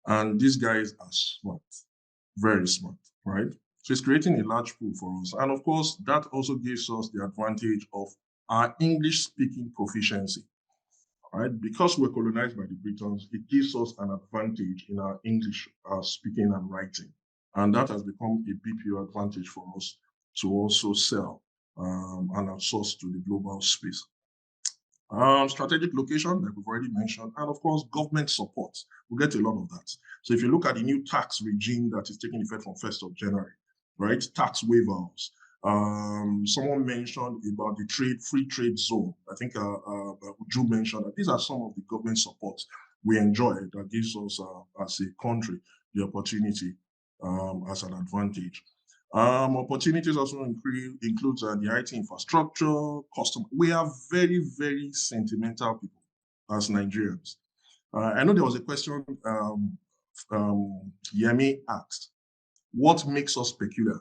And these guys are smart, very smart, right? So it's creating a large pool for us. And of course, that also gives us the advantage of our English-speaking proficiency, right? Because we're colonized by the Britons, it gives us an advantage in our English speaking and writing. And that has become a BPO advantage for us to also sell and outsource to the global space. Strategic location, like we've already mentioned, and of course, government support. We'll get a lot of that. So if you look at the new tax regime that is taking effect from 1st of January, right? Tax waivers. Someone mentioned about the free trade zone. I think Uju mentioned that these are some of the government supports we enjoy that gives us as a country the opportunity as an advantage. Opportunities also includes the IT infrastructure, customer. We are very, very sentimental people as Nigerians. I know there was a question Yemi asked, what makes us peculiar?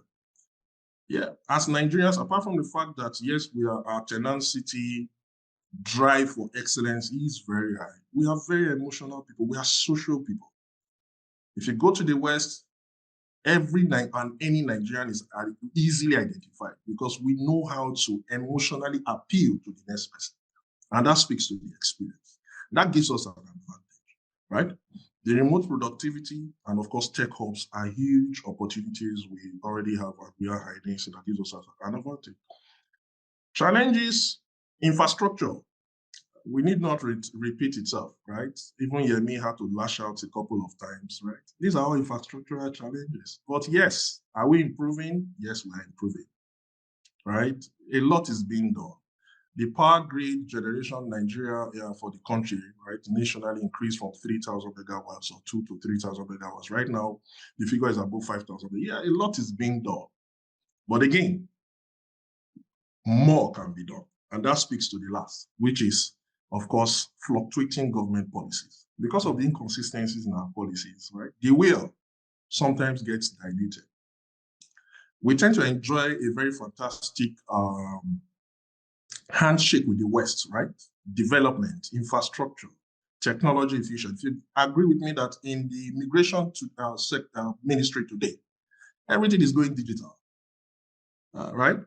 Yeah, as Nigerians, apart from the fact that, yes, our tenacity, drive for excellence is very high. We are very emotional people. We are social people. If you go to the West, any Nigerian is easily identified because we know how to emotionally appeal to the next person. And that speaks to the experience. That gives us an advantage, right? The remote productivity and of course tech hubs are huge opportunities we already have and we are hiding, so that gives us an advantage. Challenges, infrastructure. We need not repeat itself, right? Even Yemi had to lash out a couple of times, right? These are all infrastructural challenges. But yes, are we improving? Yes, we are improving, right? A lot is being done. The power grid generation Nigeria for the country, right, nationally increased from 3,000 megawatts or 2 to 3,000 megawatts. Right now, the figure is above 5,000. Yeah, a lot is being done. But again, more can be done. And that speaks to the last, which is, of course, fluctuating government policies. Because of the inconsistencies in our policies, right, the will sometimes gets diluted. We tend to enjoy a very fantastic handshake with the West, right? Development, infrastructure, technology efficiency. You agree with me that in the immigration ministry today, everything is going digital, right?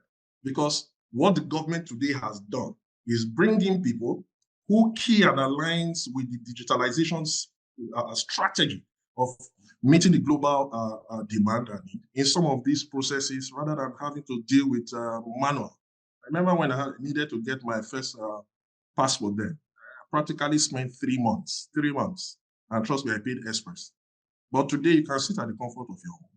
Because what the government today has done is bringing people who key and aligns with the digitalization strategy of meeting the global demand and need in some of these processes rather than having to deal with manual. I remember when I needed to get my first passport then, I practically spent 3 months. And trust me, I paid express. But today you can sit at the comfort of your home.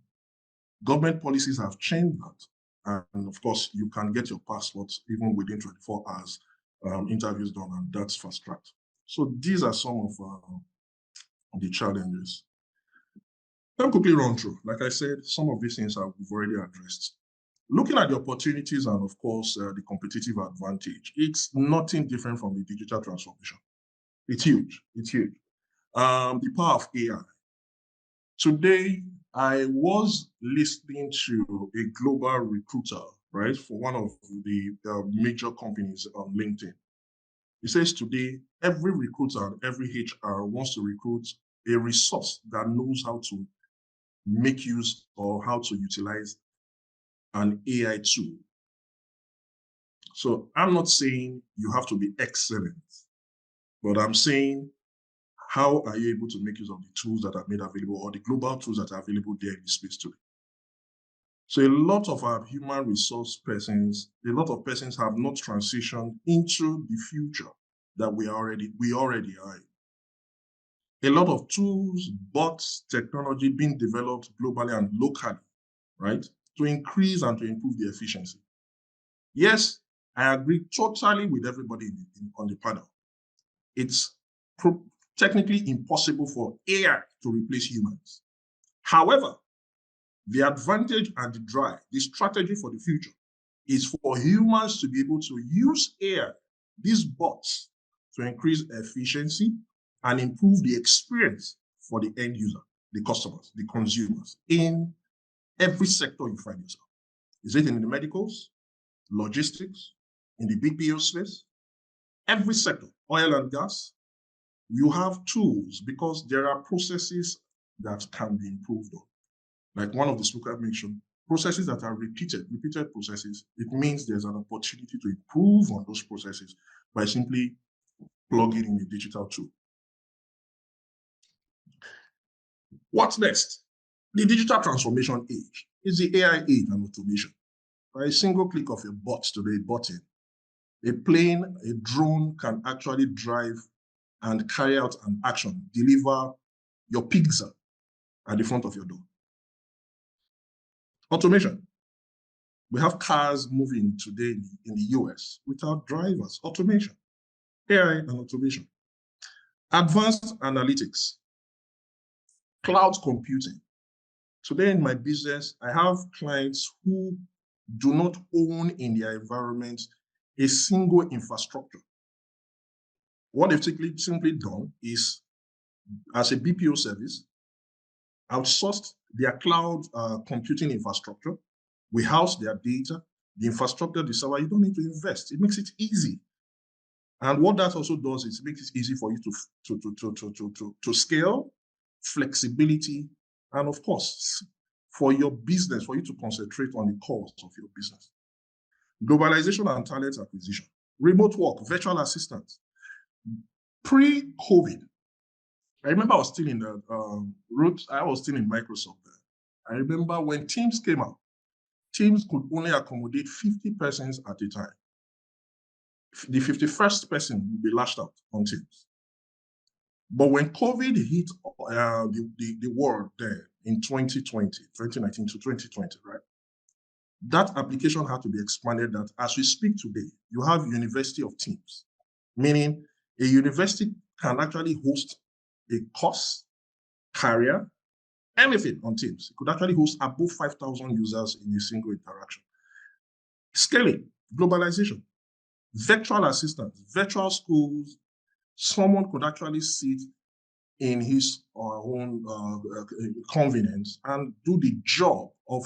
Government policies have changed that. And of course, you can get your passport even within 24 hours, interviews done, and that's fast tracked. So these are some of the challenges. I'll quickly run through. Like I said, some of these things we've already addressed. Looking at the opportunities and, of course, the competitive advantage, it's nothing different from the digital transformation. It's huge. It's huge. The power of AI. Today, I was listening to a global recruiter, right, for one of the major companies on LinkedIn. He says today, every recruiter and every HR wants to recruit a resource that knows how to make use or how to utilize an AI tool. So I'm not saying you have to be excellent, but I'm saying, how are you able to make use of the tools that are made available or the global tools that are available there in the space today? So a lot of our human resource persons, a lot of persons have not transitioned into the future. that we already are in. A lot of tools, bots, technology being developed globally and locally, right, to increase and to improve the efficiency. Yes, I agree totally with everybody on the panel. It's technically impossible for AI to replace humans. However, the advantage and the strategy for the future is for humans to be able to use AI, these bots, to increase efficiency and improve the experience for the end user, the customers, the consumers, in every sector you find yourself. Is it in the medicals, logistics, in the BPO space? Every sector, oil and gas, you have tools because there are processes that can be improved on. Like one of the speakers mentioned, processes that are repeated processes, it means there's an opportunity to improve on those processes by simply plugging in a digital tool. What's next? The digital transformation age is the AI age and automation. By a single click of a bot today, button, a plane, a drone can actually drive and carry out an action, deliver your pizza at the front of your door. Automation. We have cars moving today in the US without drivers. Automation, AI and automation. Advanced analytics, cloud computing. Today in my business, I have clients who do not own in their environment a single infrastructure. What they've simply done is, as a BPO service, outsourced their cloud computing infrastructure. We house their data, the infrastructure, the server. You don't need to invest. It makes it easy. And what that also does is it makes it easy for you to scale, flexibility, and of course, for your business, for you to concentrate on the cause of your business. Globalization and talent acquisition, remote work, virtual assistants. Pre-COVID, I remember I was still in the I was still in Microsoft then. I remember when Teams came out, Teams could only accommodate 50 persons at a time. The 51st person would be lashed out on Teams. But when COVID hit the world there in 2019 to 2020, right? That application had to be expanded that as we speak today, you have University of Teams, meaning a university can actually host a course, career, anything on Teams. It could actually host above 5,000 users in a single interaction. Scaling, globalization, virtual assistants, virtual schools. Someone could actually sit in his own convenience and do the job of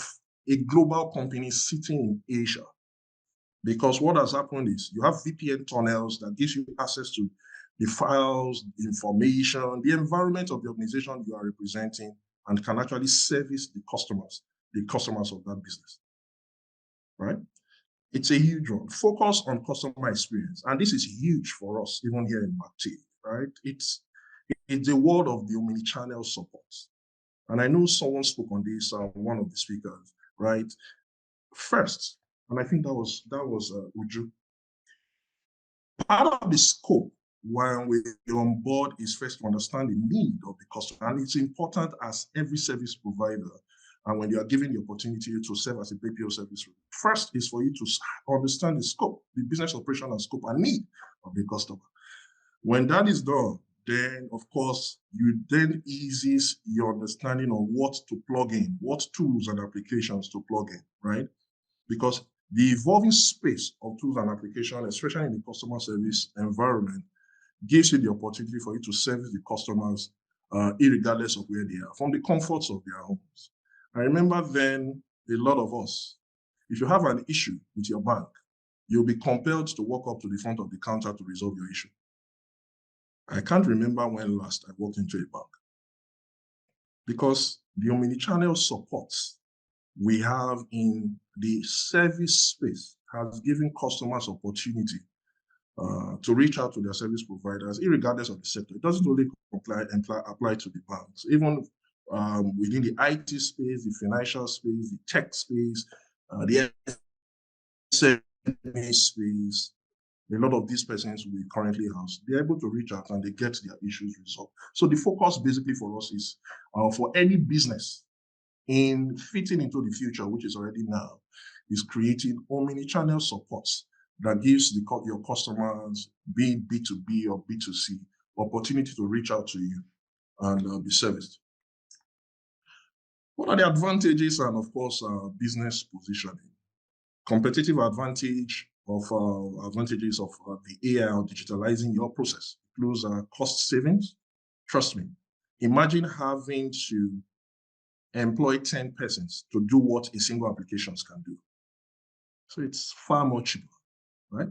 a global company sitting in Asia. Because what has happened is you have VPN tunnels that gives you access to the files, the information, the environment of the organization you are representing, and can actually service the customers of that business, right? It's a huge one. Focus on customer experience. And this is huge for us, even here in MACT, right? It's the world of the omnichannel support. And I know someone spoke on this, one of the speakers, right? First, and I think that was Uju. Part of the scope when we on board is first to understand the need of the customer. And it's important as every service provider, and when you are given the opportunity to serve as a BPO service, first is for you to understand the scope, the business operation and scope and need of the customer. When that is done, then of course, you then eases your understanding of what to plug in, what tools and applications to plug in, right? Because the evolving space of tools and applications, especially in the customer service environment, gives you the opportunity for you to service the customers irregardless of where they are, from the comforts of their homes. I remember then a lot of us, if you have an issue with your bank, you'll be compelled to walk up to the front of the counter to resolve your issue. I can't remember when last I walked into a bank, because the omnichannel supports we have in the service space has given customers opportunity to reach out to their service providers, irregardless of the sector. It doesn't only apply to the banks, even within the IT space, the financial space, the tech space, the SME space. a lot of these persons we currently house, they're able to reach out and they get their issues resolved. So the focus basically for us is for any business in fitting into the future, which is already now, is creating omni-channel supports that gives your customers, be it B2B or B2C, opportunity to reach out to you and be serviced. What are the advantages and, of course, business positioning? Competitive advantages of the AI or digitalizing your process includes cost savings. Trust me, imagine having to employ 10 persons to do what a single application can do. So it's far more cheaper, right?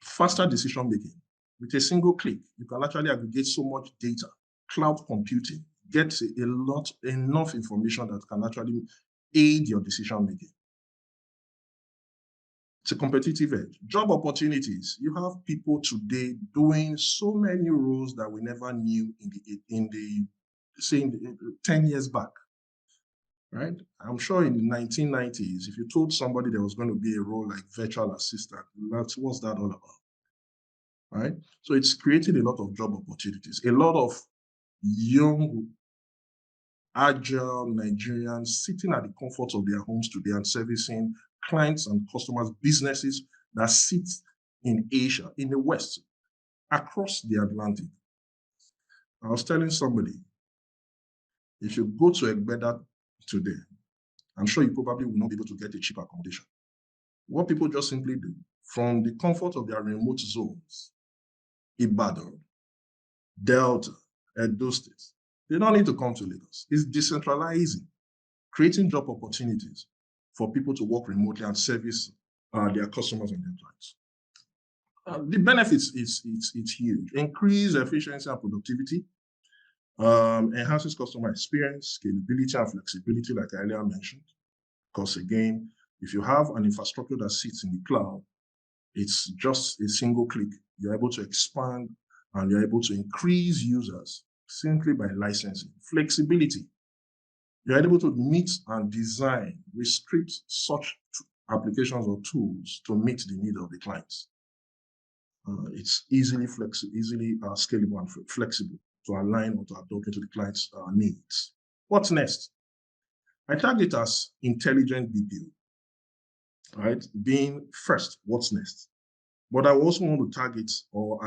Faster decision making. With a single click, you can actually aggregate so much data, cloud computing, get enough information that can actually aid your decision making. It's a competitive edge. Job opportunities. You have people today doing so many roles that we never knew in the 10 years back, right? I'm sure in the 1990s, if you told somebody there was going to be a role like virtual assistant, what's that all about, right? So it's created a lot of job opportunities. A lot of young, agile Nigerians sitting at the comfort of their homes today and servicing clients and customers, businesses that sit in Asia, in the West, across the Atlantic. I was telling somebody, if you go to 𝐏𝐸𝐻𝐷𝑒 today, I'm sure you probably will not be able to get a cheap accommodation. What people just simply do, from the comfort of their remote zones, Ibadan, Delta, Edo State, they don't need to come to Lagos. It's decentralizing, creating job opportunities for people to work remotely and service their customers and their clients. The benefits it's huge. Increase efficiency and productivity, enhances customer experience, scalability and flexibility, like I earlier mentioned. Because again, if you have an infrastructure that sits in the cloud, it's just a single click. You're able to expand and you're able to increase users simply by licensing. Flexibility. You're able to meet and design, restrict such applications or tools to meet the need of the clients. It's easily scalable and flexible to align or to adapt into the client's needs. What's next? I tag it as intelligent BPO, right? Being first, what's next? But I also want to target or